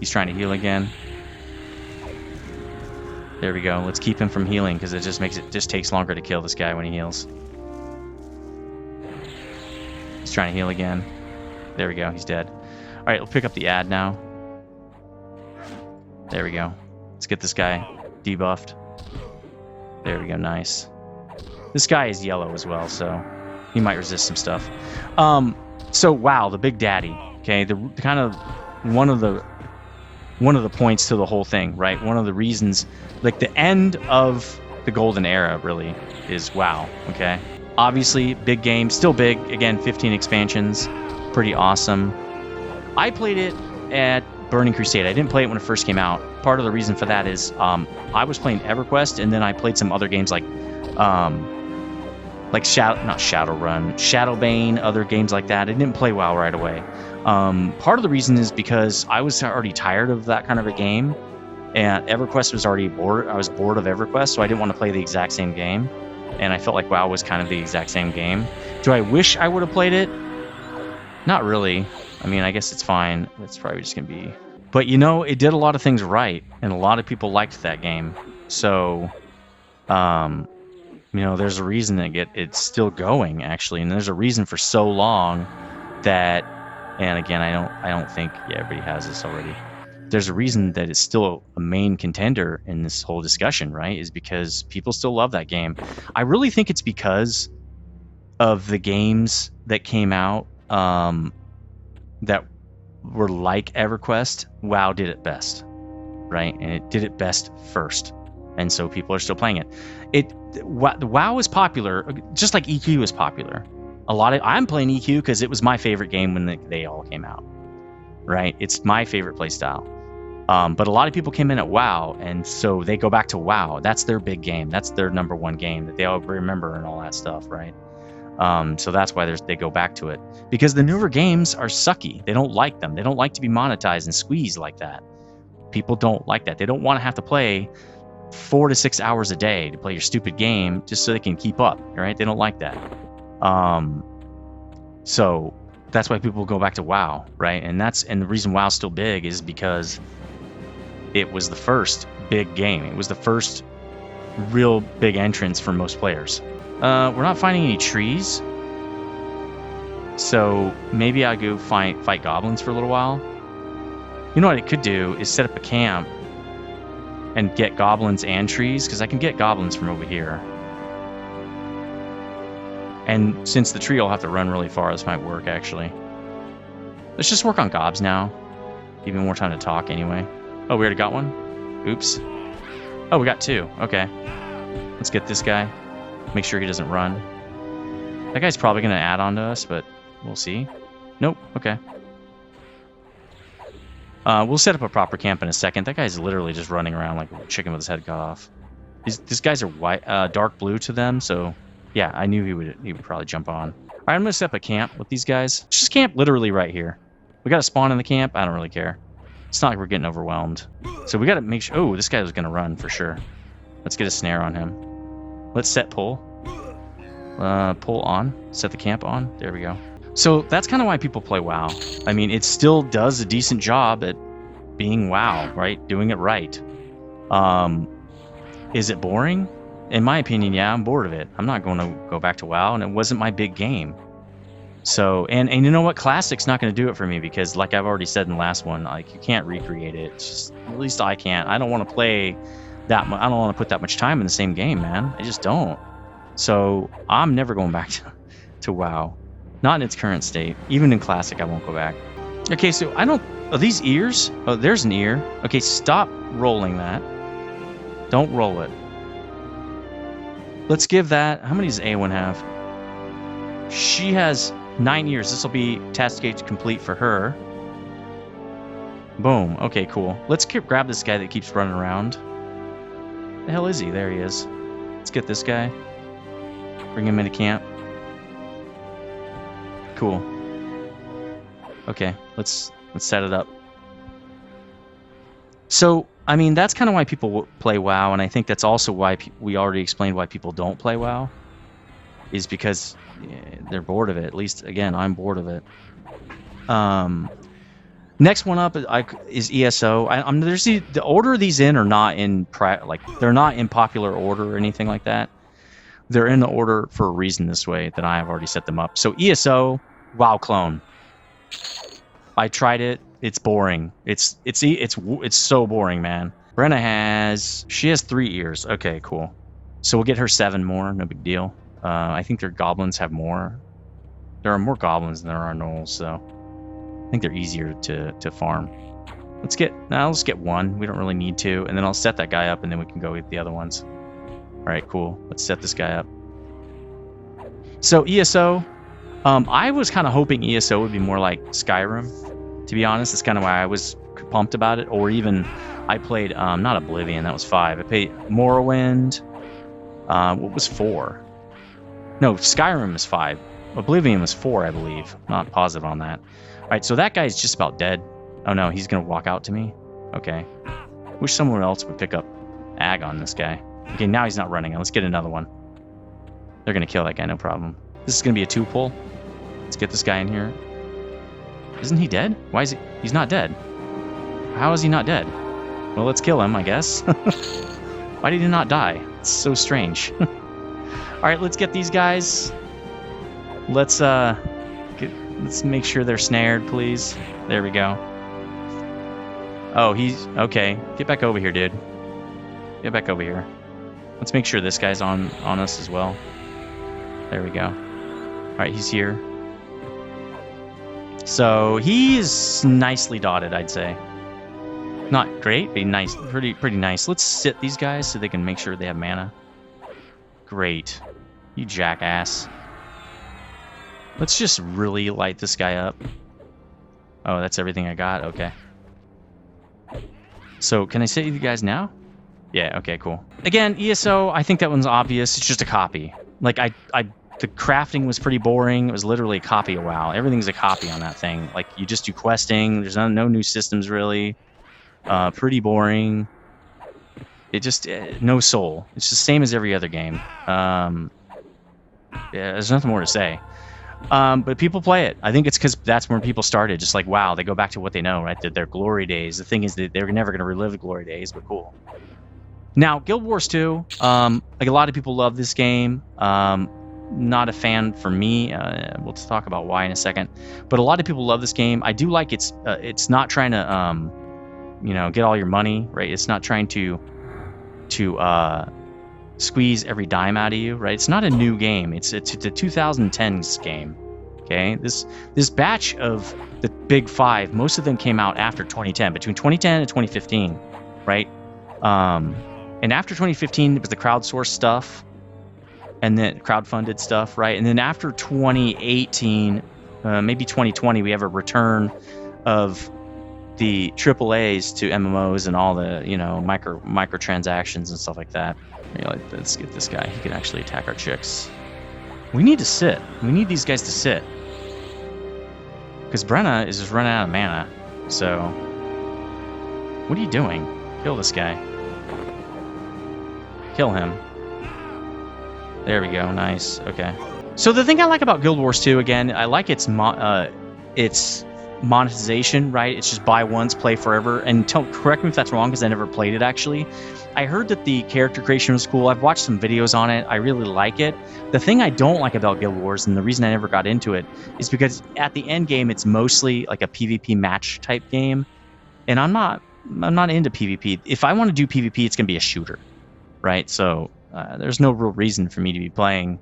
He's trying to heal again. There we go. Let's keep him from healing because it just takes longer to kill this guy when he heals. He's trying to heal again. There we go. He's dead. All right, we'll pick up the ad now. There we go. Let's get this guy debuffed. There we go. Nice. This guy is yellow as well, so he might resist some stuff. So wow, the Big Daddy. Okay, the kind of one of the points to the whole thing, right? One of the reasons, like the end of the golden era, really is WoW. Okay, obviously big game, still big. Again, 15 expansions, pretty awesome. I played it at Burning Crusade. I didn't play it when it first came out. Part of the reason for that is I was playing EverQuest, and then I played some other games like Shadowbane, other games like that. I didn't play WoW right away. Part of the reason is because I was already tired of that kind of a game, and EverQuest was already bored. I was bored of EverQuest, so I didn't want to play the exact same game, and I felt like WoW was kind of the exact same game. Do I wish I would have played it? Not really. I mean, I guess it's fine. It's probably just going to be... But, you know, it did a lot of things right, and a lot of people liked that game. So, you know, there's a reason that it's still going, actually, and there's a reason for so long that... And again, I don't think everybody has this already. There's a reason that it's still a main contender in this whole discussion, right? Is because people still love that game. I really think it's because of the games that came out that were like EverQuest. WoW did it best, right? And it did it best first, and so people are still playing it. WoW is popular, just like EQ is popular. I'm playing EQ because it was my favorite game when they all came out, right? It's my favorite playstyle. But a lot of people came in at WoW, and so they go back to WoW. That's their big game. That's their number one game that they all remember and all that stuff, right? So that's why they go back to it. Because the newer games are sucky. They don't like them. They don't like to be monetized and squeezed like that. People don't like that. They don't want to have to play 4 to 6 hours a day to play your stupid game just so they can keep up, right? They don't like that. So that's why people go back to WoW, right? And the reason WoW's still big is because it was the first big game. It was the first real big entrance for most players. We're not finding any trees, so maybe I'll go fight goblins for a little while. You know what I could do is set up a camp and get goblins and trees, because I can get goblins from over here. And since the tree will have to run really far, this might work, actually. Let's just work on gobs now. Give me more time to talk, anyway. Oh, we already got one? Oops. Oh, we got two. Okay. Let's get this guy. Make sure he doesn't run. That guy's probably going to add on to us, but we'll see. Nope. Okay. We'll set up a proper camp in a second. That guy's literally just running around like a chicken with his head cut off. These guys are white, dark blue to them, so yeah, I knew he would probably jump on. All right, I'm gonna set up a camp with these guys. Just camp literally right here. We got to spawn in the camp. I don't really care. It's not like we're getting overwhelmed. So we got to make sure. Oh, this guy was gonna run for sure. Let's get a snare on him. Let's set pull. Pull on. Set the camp on. There we go. So that's kind of why people play WoW. I mean, it still does a decent job at being WoW, right? Doing it right. Is it boring? In my opinion, yeah, I'm bored of it. I'm not going to go back to WoW, and it wasn't my big game. So, and you know what? Classic's not going to do it for me, because like I've already said in the last one, like, you can't recreate it. It's just, at least I can't. I don't want to play that much. I don't want to put that much time in the same game, man. I just don't. So I'm never going back to WoW. Not in its current state. Even in Classic, I won't go back. Okay, so I don't... Are these ears? Oh, there's an ear. Okay, stop rolling that. Don't roll it. Let's give that... How many does A1 have? She has 9 ears. This will be task gauge complete for her. Boom. Okay, cool. Let's grab this guy that keeps running around. The hell is he? There he is. Let's get this guy. Bring him into camp. Cool. Okay, let's set it up. So, I mean, that's kind of why people play WoW, and I think that's also why we already explained why people don't play WoW, is because they're bored of it. At least, again, I'm bored of it. Next one up is ESO. There's the order of these in are not in they're not in popular order or anything like that. They're in the order for a reason this way that I have already set them up. So ESO. WoW clone. I tried it. It's boring. It's so boring, man. Brenna she has 3 ears. Okay, cool. So we'll get her 7 more. No big deal. I think their goblins have more. There are more goblins than there are gnolls, so I think they're easier to farm. Let's get 1. We don't really need to, and then I'll set that guy up, and then we can go with the other ones. All right, cool. Let's set this guy up. So ESO. I was kind of hoping ESO would be more like Skyrim, to be honest. That's kind of why I was pumped about it. Or even, I played, not Oblivion, that was 5. I played Morrowind. What was 4? No, Skyrim was 5. Oblivion was 4, I believe. Not positive on that. All right, so that guy's just about dead. Oh no, he's going to walk out to me? Okay. Wish someone else would pick up ag on this guy. Okay, now he's not running. Let's get another one. They're going to kill that guy, no problem. This is going to be a 2-pull. Let's get this guy in here. Isn't he dead? Why is he... He's not dead. How is he not dead? Well, let's kill him, I guess. Why did he not die? It's so strange. All right, let's get these guys. Let's make sure they're snared, please. There we go. Oh, he's... Okay. Get back over here, dude. Get back over here. Let's make sure this guy's on us as well. There we go. All right, he's here. So he's nicely dotted, I'd say. Not great, but nice, pretty nice. Let's sit these guys so they can make sure they have mana. Great. You jackass. Let's just really light this guy up. Oh, that's everything I got? Okay. So, can I sit you guys now? Yeah, okay, cool. Again, ESO, I think that one's obvious. It's just a copy. Like, the crafting was pretty boring. It was literally a copy of WoW. Everything's a copy on that thing. Like, you just do questing. There's no new systems, really. Pretty boring. It just... no soul. It's the same as every other game. Yeah, there's nothing more to say. But people play it. I think it's because that's where people started. Just like, wow, they go back to what they know, right? Their glory days. The thing is that they're never going to relive the glory days, but cool. Now, Guild Wars 2. Like, a lot of people love this game. Not a fan for me. We'll talk about why in a second. But a lot of people love this game. I do like it's not trying to you know, get all your money, right? It's not trying to squeeze every dime out of you, right? It's not a new game. It's a 2010s game. Okay, this batch of the big five, most of them came out after 2010, between 2010 and 2015, right? And after 2015, it was the crowdsourced stuff, and then crowdfunded stuff, right? And then after 2018, maybe 2020, we have a return of the AAAs to MMOs and all the, you know, microtransactions and stuff like that. You know, let's get this guy. He can actually attack our chicks. We need to sit. We need these guys to sit. Because Brenna is just running out of mana. So, what are you doing? Kill this guy. Kill him. There we go. Nice. Okay. So the thing I like about Guild Wars 2, again, I like its monetization, right? It's just buy once, play forever. And correct me if that's wrong, because I never played it, actually. I heard that the character creation was cool. I've watched some videos on it. I really like it. The thing I don't like about Guild Wars, and the reason I never got into it, is because at the end game, it's mostly like a PvP match type game. And I'm not into PvP. If I want to do PvP, it's going to be a shooter, right? So there's no real reason for me to be playing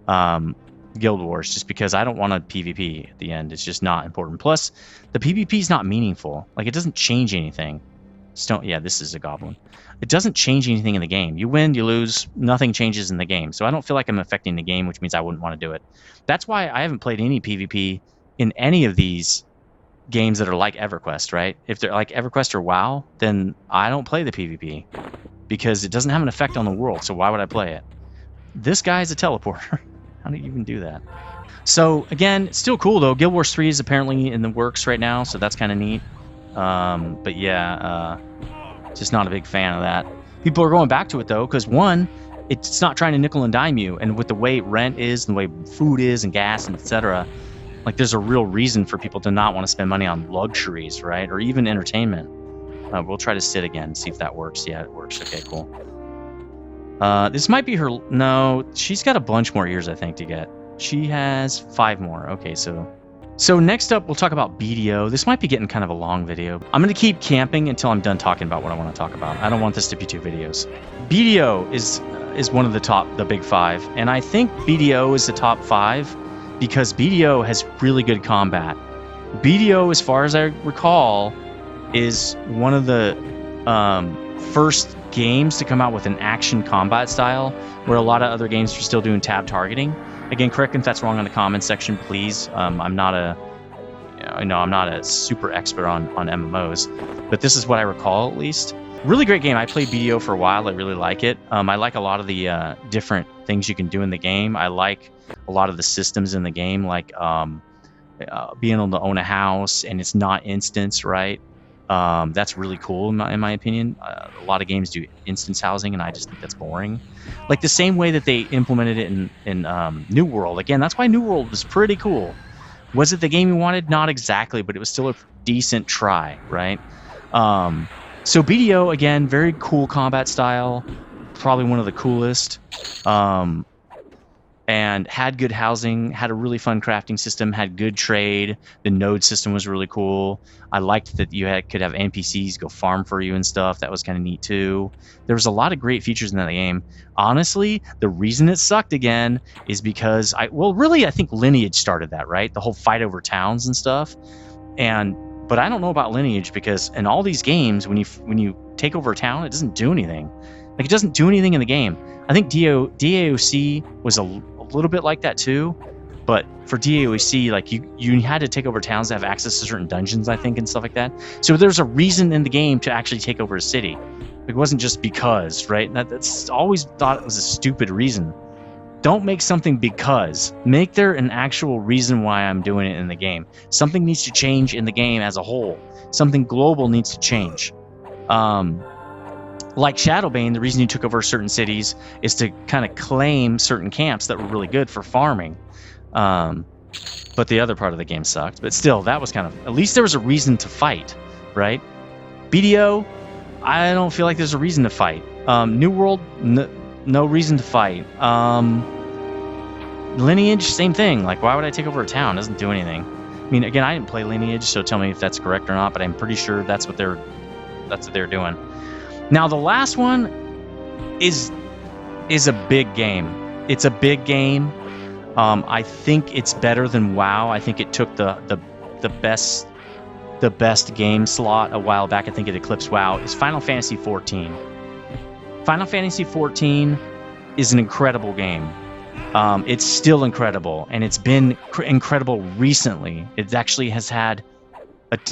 Guild Wars, just because I don't want a PvP at the end. It's just not important. Plus, the PvP is not meaningful. Like, it doesn't change anything. Yeah, this is a goblin. It doesn't change anything in the game. You win, you lose, nothing changes in the game. So I don't feel like I'm affecting the game, which means I wouldn't want to do it. That's why I haven't played any PvP in any of these games that are like Everquest, right? If they're like Everquest or WoW, then I don't play the PvP because it doesn't have an effect on the world. So why would I play it? This guy's a teleporter. How do you even do that? So again, it's still cool though. Guild Wars 3 is apparently in the works right now, so that's kind of neat. But yeah, just not a big fan of that. People are going back to it though, because one, it's not trying to nickel and dime you, and with the way rent is, and the way food is, and gas, and etc., like there's a real reason for people to not want to spend money on luxuries, right? Or even entertainment. We'll try to sit again and see if that works. Yeah, it works. Okay, cool. This might be her. No, she's got a bunch more years, I think, to get. She has 5 more. Okay, so next up, we'll talk about BDO. This might be getting kind of a long video. I'm going to keep camping until I'm done talking about what I want to talk about. I don't want this to be 2 videos. BDO is one of the big 5, and I think BDO is the top 5 because BDO has really good combat. BDO, as far as I recall, is one of the first games to come out with an action combat style, where a lot of other games are still doing tab targeting. Again, correct me if that's wrong in the comments section, please. I'm not a super expert on MMOs, but this is what I recall at least. Really great game. I played BDO for a while. I really like it. I like a lot of the different things you can do in the game. I like a lot of the systems in the game, like being able to own a house and it's not instance, right? That's really cool in my opinion. A lot of games do instance housing, and I just think that's boring. Like the same way that they implemented it in New World. Again, that's why New World was pretty cool. Was it the game you wanted? Not exactly, but it was still a decent try, right? So BDO, again, very cool combat style, probably one of the coolest. And had good housing, had a really fun crafting system, had good trade. The node system was really cool. I liked that you could have NPCs go farm for you and stuff. That was kind of neat too. There was a lot of great features in that game. Honestly, the reason it sucked again is because I think Lineage started that, right? The whole fight over towns and stuff. But I don't know about Lineage, because in all these games, when you take over a town, it doesn't do anything. Like, it doesn't do anything in the game. I think DAOC was a little bit like that too, but for DAOC, like you had to take over towns to have access to certain dungeons, I think, and stuff like that. So there's a reason in the game to actually take over a city. It wasn't just because, right? That's always thought it was a stupid reason. Don't make something because. Make there an actual reason why I'm doing it in the game. Something needs to change in the game as a whole. Something global needs to change. Like Shadowbane, the reason you took over certain cities is to kind of claim certain camps that were really good for farming. But the other part of the game sucked. But still, that was kind of... At least there was a reason to fight, right? BDO, I don't feel like there's a reason to fight. New World, no reason to fight. Lineage, same thing. Like, why would I take over a town? It doesn't do anything. I mean, again, I didn't play Lineage, so tell me if that's correct or not, but I'm pretty sure that's what they're that's what they're doing. Now the last one is a big game. It's a big game. I think it's better than WoW. I think it took the best game slot a while back. I think it eclipsed WoW. Is Final Fantasy XIV. Final Fantasy XIV is an incredible game. It's still incredible, and it's been incredible recently. It actually has had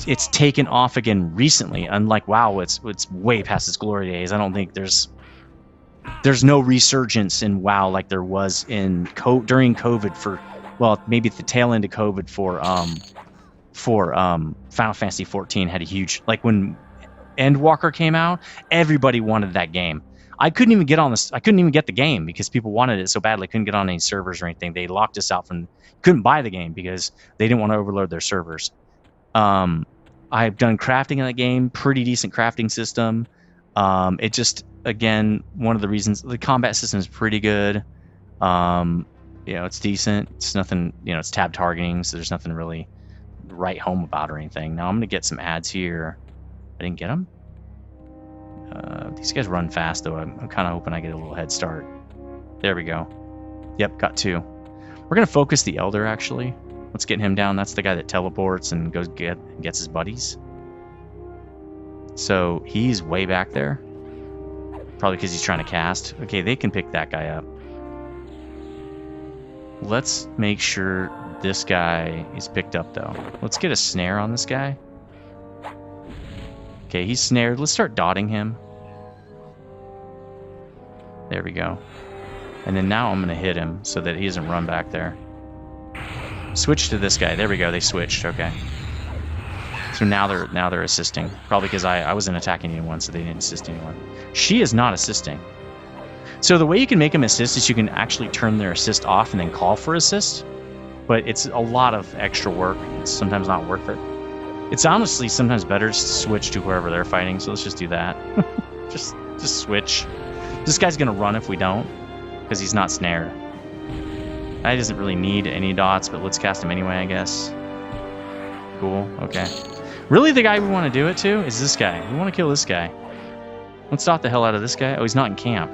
it's taken off again recently. Unlike WoW, it's way past its glory days. I don't think there's no resurgence in WoW like there was in during COVID for, well, maybe at the tail end of COVID for Final Fantasy XIV had a huge, like when Endwalker came out, everybody wanted that game. I couldn't even get the game because people wanted it so badly. I couldn't get on any servers or anything. They locked us out from, couldn't buy the game because they didn't want to overload their servers. I've done crafting in that game, pretty decent crafting system. It just, again, one of the reasons, the combat system is pretty good. It's decent. It's nothing, it's tab targeting, so there's nothing really write home about or anything. Now I'm going to get some ads here. I didn't get them. These guys run fast, though. I'm kind of hoping I get a little head start. There we go. Yep, got 2. We're going to focus the Elder, actually. Let's get him down. That's the guy that teleports and gets his buddies. So he's way back there. Probably because he's trying to cast. Okay, they can pick that guy up. Let's make sure this guy is picked up, though. Let's get a snare on this guy. Okay, he's snared. Let's start dotting him. There we go. And then now I'm going to hit him so that he doesn't run back there. Switch to this guy. There we go. They switched. Okay. So now they're assisting. Probably because I wasn't attacking anyone, so they didn't assist anyone. She is not assisting. So the way you can make them assist is you can actually turn their assist off and then call for assist. But it's a lot of extra work. It's sometimes not worth it. It's honestly sometimes better to switch to whoever they're fighting, so let's just do that. just switch. This guy's going to run if we don't, because he's not snared. He doesn't really need any dots, but let's cast him anyway, I guess. Cool, okay. Really, the guy we want to do it to is this guy. We want to kill this guy. Let's dot the hell out of this guy. Oh, he's not in camp.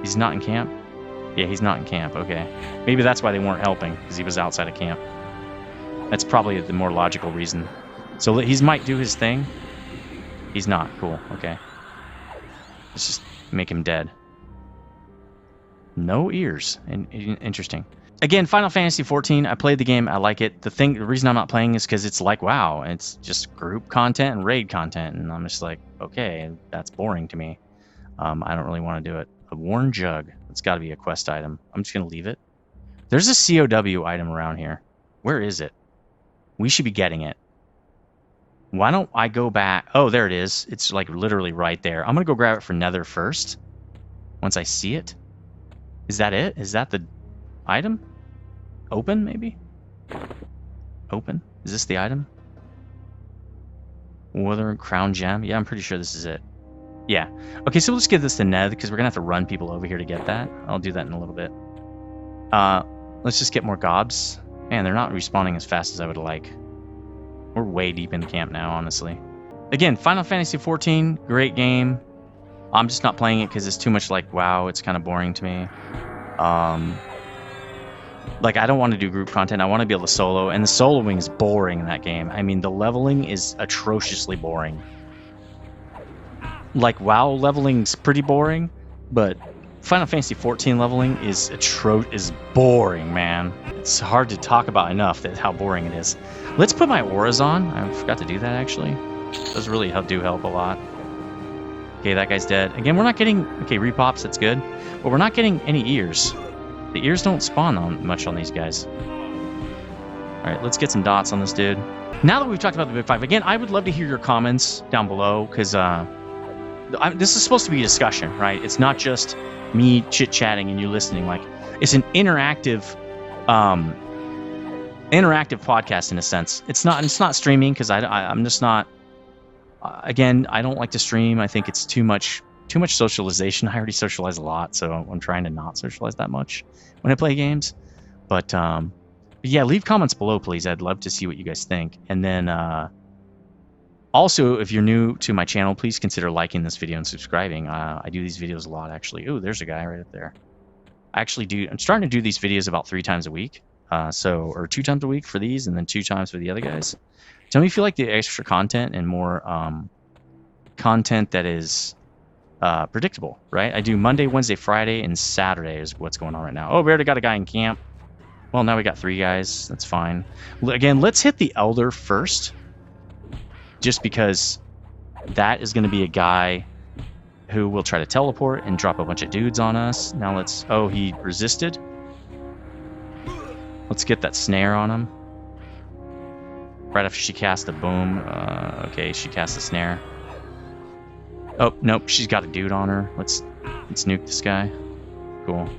He's not in camp? Yeah, he's not in camp, okay. Maybe that's why they weren't helping, because he was outside of camp. That's probably the more logical reason. So he might do his thing. He's not. Cool. Okay. Let's just make him dead. No ears. Interesting. Again, Final Fantasy XIV. I played the game. I like it. The reason I'm not playing is because it's like WoW. It's just group content and raid content, and I'm just like, okay, that's boring to me. I don't really want to do it. A worn jug. It's got to be a quest item. I'm just gonna leave it. There's a COW item around here. Where is it? We should be getting it. Why don't I go back? Oh, there it is. It's like literally right there. I'm going to go grab it for Nether first. Once I see it. Is that it? Is that the item? Open, maybe? Open? Is this the item? Wuthering Crown Gem? Yeah, I'm pretty sure this is it. Yeah. Okay, so let's give this to Nether because we're going to have to run people over here to get that. I'll do that in a little bit. Let's just get more gobs. Man, they're not respawning as fast as I would like. We're way deep in camp now, honestly. Again, Final Fantasy XIV, great game. I'm just not playing it because it's too much like WoW. It's kind of boring to me. Like, I don't want to do group content. I want to be able to solo, and the soloing is boring in that game. I mean, the leveling is atrociously boring. Like, WoW leveling's pretty boring, but Final Fantasy XIV leveling is boring, man. It's hard to talk about enough how boring it is. Let's put my auras on. I forgot to do that, actually. Those really do help a lot. Okay, that guy's dead. Again, we're not getting... Okay, repops, that's good. But we're not getting any ears. The ears don't spawn much on these guys. Alright, let's get some dots on this dude. Now that we've talked about the Big Five, again, I would love to hear your comments down below, because this is supposed to be a discussion, right? It's not just me chit-chatting and you listening. Like, it's an interactive podcast in a sense. It's not streaming because I'm just not. Again, I don't like to stream. I think it's too much socialization. I already socialize a lot, so I'm trying to not socialize that much when I play games. But yeah, leave comments below, please. I'd love to see what you guys think. And then Also, if you're new to my channel, please consider liking this video and subscribing. I do these videos a lot, actually. Ooh, there's a guy right up there. I'm starting to do these videos about 3 times a week. Or 2 times a week for these, and then 2 times for the other guys. Tell me if you like the extra content and more content that is predictable, right? I do Monday, Wednesday, Friday, and Saturday is what's going on right now. Oh, we already got a guy in camp. Well, now we got 3 guys. That's fine. Again, let's hit the Elder first. Just because that is going to be a guy who will try to teleport and drop a bunch of dudes on us. Now let's... Oh, he resisted. Let's get that snare on him. Right after she cast a boom. Okay, she cast a snare. Oh, nope, she's got a dude on her. Let's nuke this guy. Cool.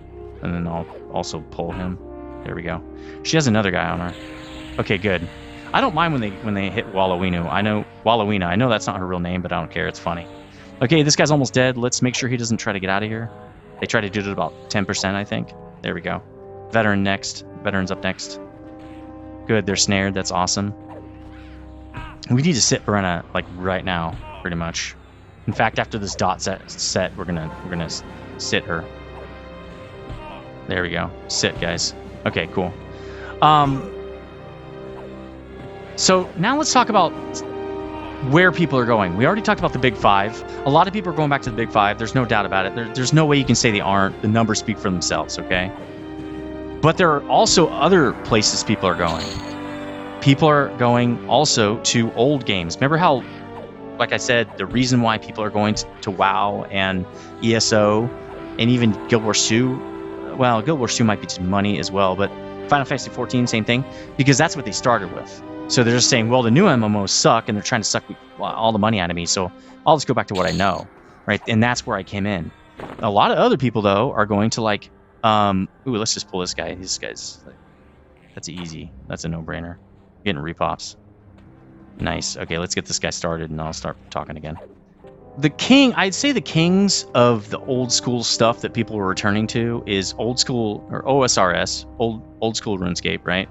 And then I'll also pull him. There we go. She has another guy on her. Okay, good. I don't mind when they hit Wallowina. I know that's not her real name, but I don't care. It's funny. Okay, this guy's almost dead. Let's make sure he doesn't try to get out of here. They try to do it at about 10%, I think. There we go. Veteran next. Veteran's up next. Good, they're snared. That's awesome. We need to sit Brenna like right now, pretty much. In fact, after this dot set, we're gonna sit her. There we go. Sit, guys. Okay, cool. So now let's talk about where people are going. We already talked about the Big 5. A lot of people are going back to the Big 5. There's no doubt about it. There's no way you can say they aren't. The numbers speak for themselves, okay? But there are also other places people are going. People are going also to old games. Remember how, like I said, the reason why people are going to WoW and ESO and even Guild Wars 2, well, Guild Wars 2 might be just money as well, but Final Fantasy 14, same thing, because that's what they started with. So they're just saying, well, the new MMOs suck, and they're trying to suck all the money out of me, so I'll just go back to what I know, right? And that's where I came in. A lot of other people, though, are going to, like, ooh, let's just pull this guy. This guy's, like, that's easy. That's a no-brainer. Getting repops. Nice. Okay, let's get this guy started, and I'll start talking again. I'd say the kings of the old school stuff that people were returning to is old school, or OSRS, old school RuneScape, right?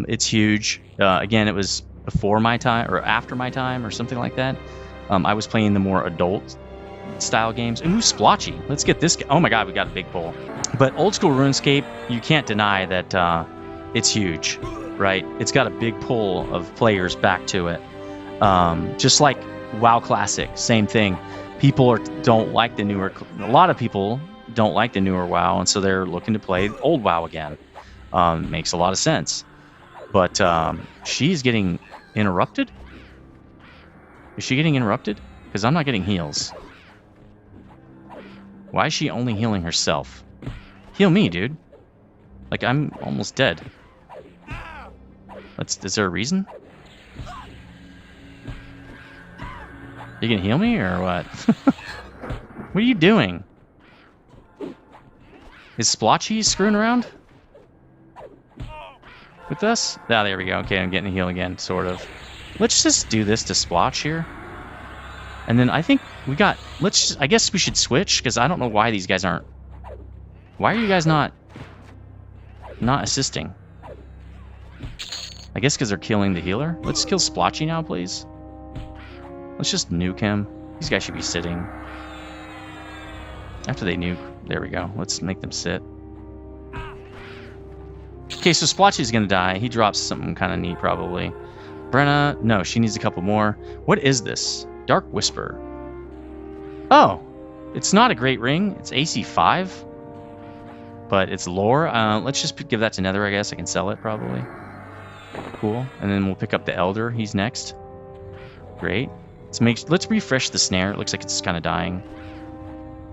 It's huge. Again, it was before my time or after my time or something like that. I was playing the more adult style games. Ooh, splotchy. Let's get this guy. Oh my god, we got a big pull. But old school RuneScape, you can't deny that it's huge, right? It's got a big pull of players back to it. Just like WoW Classic, same thing. People don't like the newer. A lot of people don't like the newer WoW, and so they're looking to play old WoW again. Makes a lot of sense. But she's getting interrupted? Is she getting interrupted? Because I'm not getting heals. Why is she only healing herself? Heal me, dude. Like, I'm almost dead. Is there a reason? You gonna heal me, or what? What are you doing? Is Splotchy screwing around with us? Ah, there we go. Okay, I'm getting a heal again, sort of. Let's just do this to Splotch here. And then I think we got... I guess we should switch, because I don't know why these guys aren't... Why are you guys not assisting? I guess because they're killing the healer. Let's kill Splotchy now, please. Let's just nuke him. These guys should be sitting. After they nuke... There we go. Let's make them sit. Okay, so Splotchy's gonna die. He drops something kind of neat, probably. Brenna... No, she needs a couple more. What is this? Dark Whisper. Oh! It's not a great ring. It's AC 5. But it's lore. Let's just give that to Nether, I guess. I can sell it, probably. Cool. And then we'll pick up the Elder. He's next. Great. Let's refresh the snare. It looks like it's kind of dying.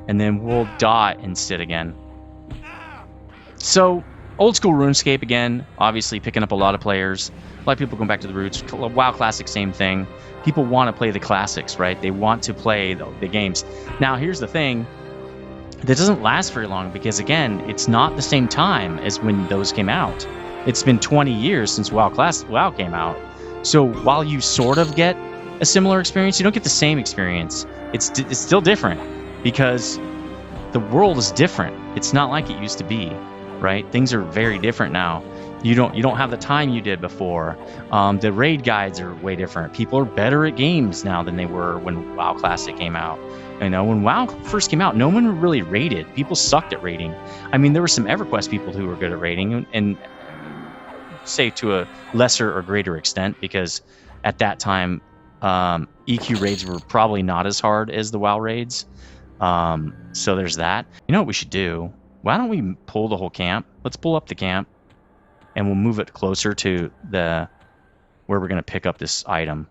And then we'll dot and sit again. So, old school RuneScape again. Obviously picking up a lot of players. A lot of people going back to the roots. WoW Classic, same thing. People want to play the classics, right? They want to play the games. Now, here's the thing. That doesn't last very long because, again, it's not the same time as when those came out. It's been 20 years since WoW came out. So while you sort of get a similar experience, you don't get the same experience. It's still different because the world is different. It's not like it used to be, right? Things are very different now. You don't have the time you did before. The raid guides are way different. People are better at games now than they were when WoW Classic came out. You know, when WoW first came out, no one really raided. People sucked at raiding. I mean, there were some EverQuest people who were good at raiding, and say to a lesser or greater extent, because at that time, EQ raids were probably not as hard as the WoW raids. So there's that. You know what we should do? Why don't we pull the whole camp? Let's pull up the camp, and we'll move it closer to the where we're going to pick up this item,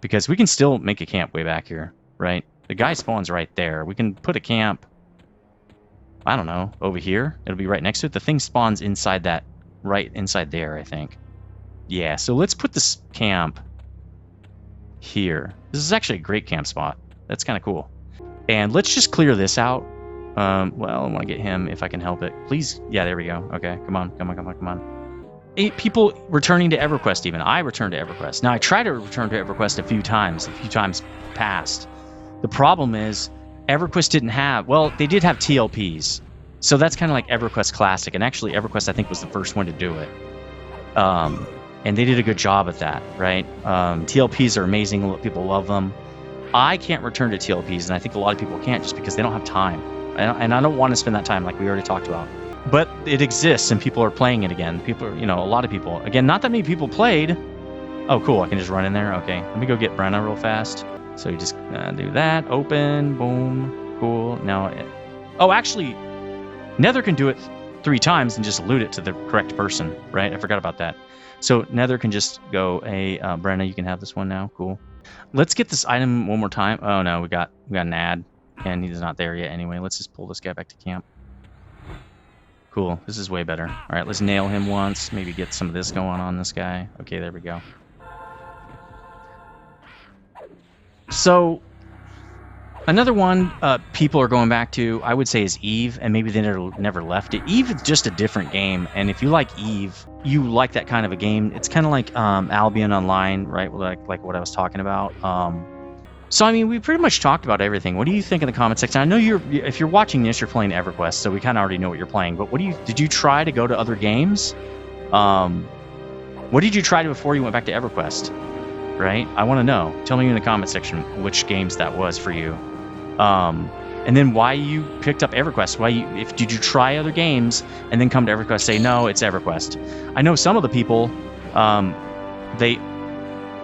because we can still make a camp way back here, right? The guy spawns right there. We can put a camp, I don't know, over here. It'll be right next to it. The thing spawns inside that, right inside there, I think. Yeah, so let's put this camp here. This is actually a great camp spot. That's kind of cool. And let's just clear this out. Well, I want to get him if I can help it. Please. Yeah, there we go. Okay, come on, come on, come on, come on. 8 people returning to Everquest even. I returned to Everquest. Now, I tried to return to Everquest a few times past. The problem is Everquest didn't have, well, they did have TLPs. So that's kind of like Everquest Classic. And actually, Everquest, I think, was the first one to do it. And they did a good job at that, right? TLPs are amazing. People love them. I can't return to TLPs, and I think a lot of people can't just because they don't have time. And I don't want to spend that time like we already talked about. But it exists, and people are playing it again. People are, you know, a lot of people. Again, not that many people played. Oh, cool. I can just run in there. Okay. Let me go get Brenna real fast. So you just do that. Open. Boom. Cool. Now, oh, actually, Nether can do it 3 times and just loot it to the correct person, right? I forgot about that. So Nether can just go, hey, Brenna, you can have this one now. Cool. Let's get this item one more time. Oh, no, we got an ad, and he's not there yet anyway. Let's just pull this guy back to camp. Cool. This is way better. All right, let's nail him once. Maybe get some of this going on this guy. Okay, there we go. So another one people are going back to, I would say, is Eve, and maybe they never left it. Eve is just a different game, and if you like Eve, you like that kind of a game. It's kind of like Albion Online, right? Like what I was talking about. So, I mean, we pretty much talked about everything. What do you think in the comment section? I know if you're watching this, you're playing EverQuest, so we kind of already know what you're playing. But did you try to go to other games? What did you try before you went back to EverQuest? Right? I want to know. Tell me in the comment section which games that was for you. And then why you picked up EverQuest. Did you try other games and then come to EverQuest and say, no, it's EverQuest? I know some of the people, they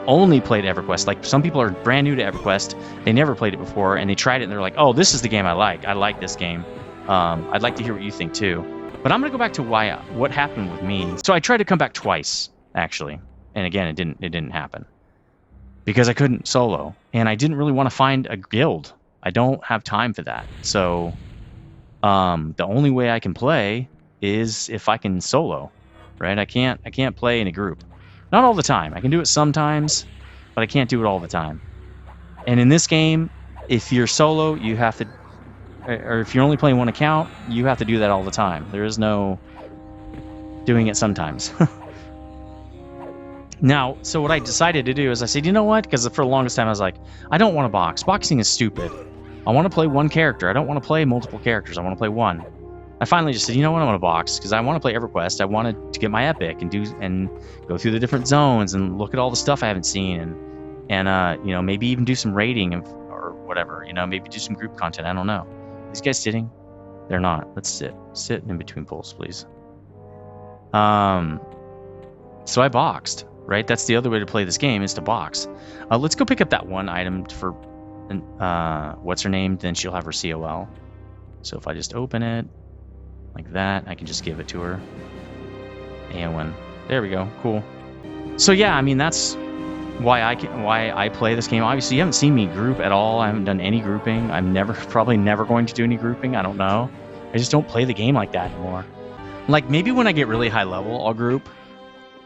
only played EverQuest. Like, some people are brand new to EverQuest. They never played it before, and they tried it, and they're like, oh, this is the game I like. I like this game. I'd like to hear what you think, too. But I'm going to go back to what happened with me. So I tried to come back twice, actually. And again, it didn't happen. Because I couldn't solo. And I didn't really want to find a guild. I don't have time for that. So the only way I can play is if I can solo, right? I can't play in a group. Not all the time. I can do it sometimes, but I can't do it all the time. And in this game, if you're solo, you have to, or if you're only playing one account, you have to do that all the time. There is no doing it sometimes. Now, so what I decided to do is I said, you know what? Because for the longest time I was like, I don't want to box. Boxing is stupid. I want to play one character. I don't want to play multiple characters. I want to play one. I finally just said, you know what? I want to box because I want to play EverQuest. I wanted to get my epic and go through the different zones and look at all the stuff I haven't seen and you know, maybe even do some raiding or whatever. You know, maybe do some group content. I don't know. These guys sitting? They're not. Let's sit in between pulls, please. So I boxed. Right, that's the other way to play this game, is to box. Let's go pick up that one item for what's her name. Then she'll have her COL. So if I just open it like that, I can just give it to her. And there we go. Cool. So yeah, I mean, that's why I play this game. Obviously, you haven't seen me group at all. I haven't done any grouping. I'm probably never going to do any grouping. I don't know. I just don't play the game like that anymore. Like, maybe when I get really high level, I'll group.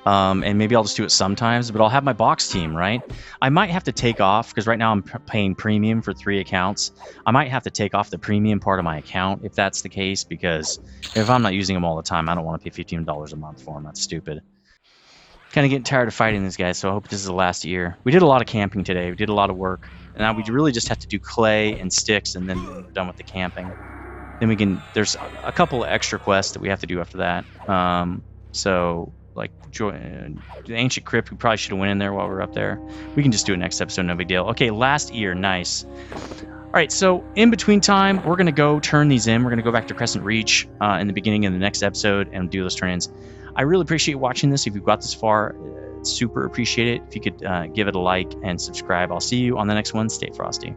And maybe I'll just do it sometimes, but I'll have my box team, right? I might have to take off, because right now I'm paying premium for 3 accounts. I might have to take off the premium part of my account if that's the case, because if I'm not using them all the time, I don't want to pay $15 a month for them. That's stupid. Kind of getting tired of fighting these guys, so I hope this is the last year. We did a lot of camping today. We did a lot of work. And now we really just have to do clay and sticks, and then we're done with the camping. Then there's a couple of extra quests that we have to do after that. So like the ancient crypt, we probably should have went in there while we were up there. We can just do it next episode, no big deal. Okay, last ear, nice. All right, so in between time, we're going to go turn these in. We're going to go back to Crescent Reach in the beginning of the next episode and do those turn-ins. I really appreciate watching this. If you've got this far, super appreciate it. If you could give it a like and subscribe. I'll see you on the next one. Stay frosty.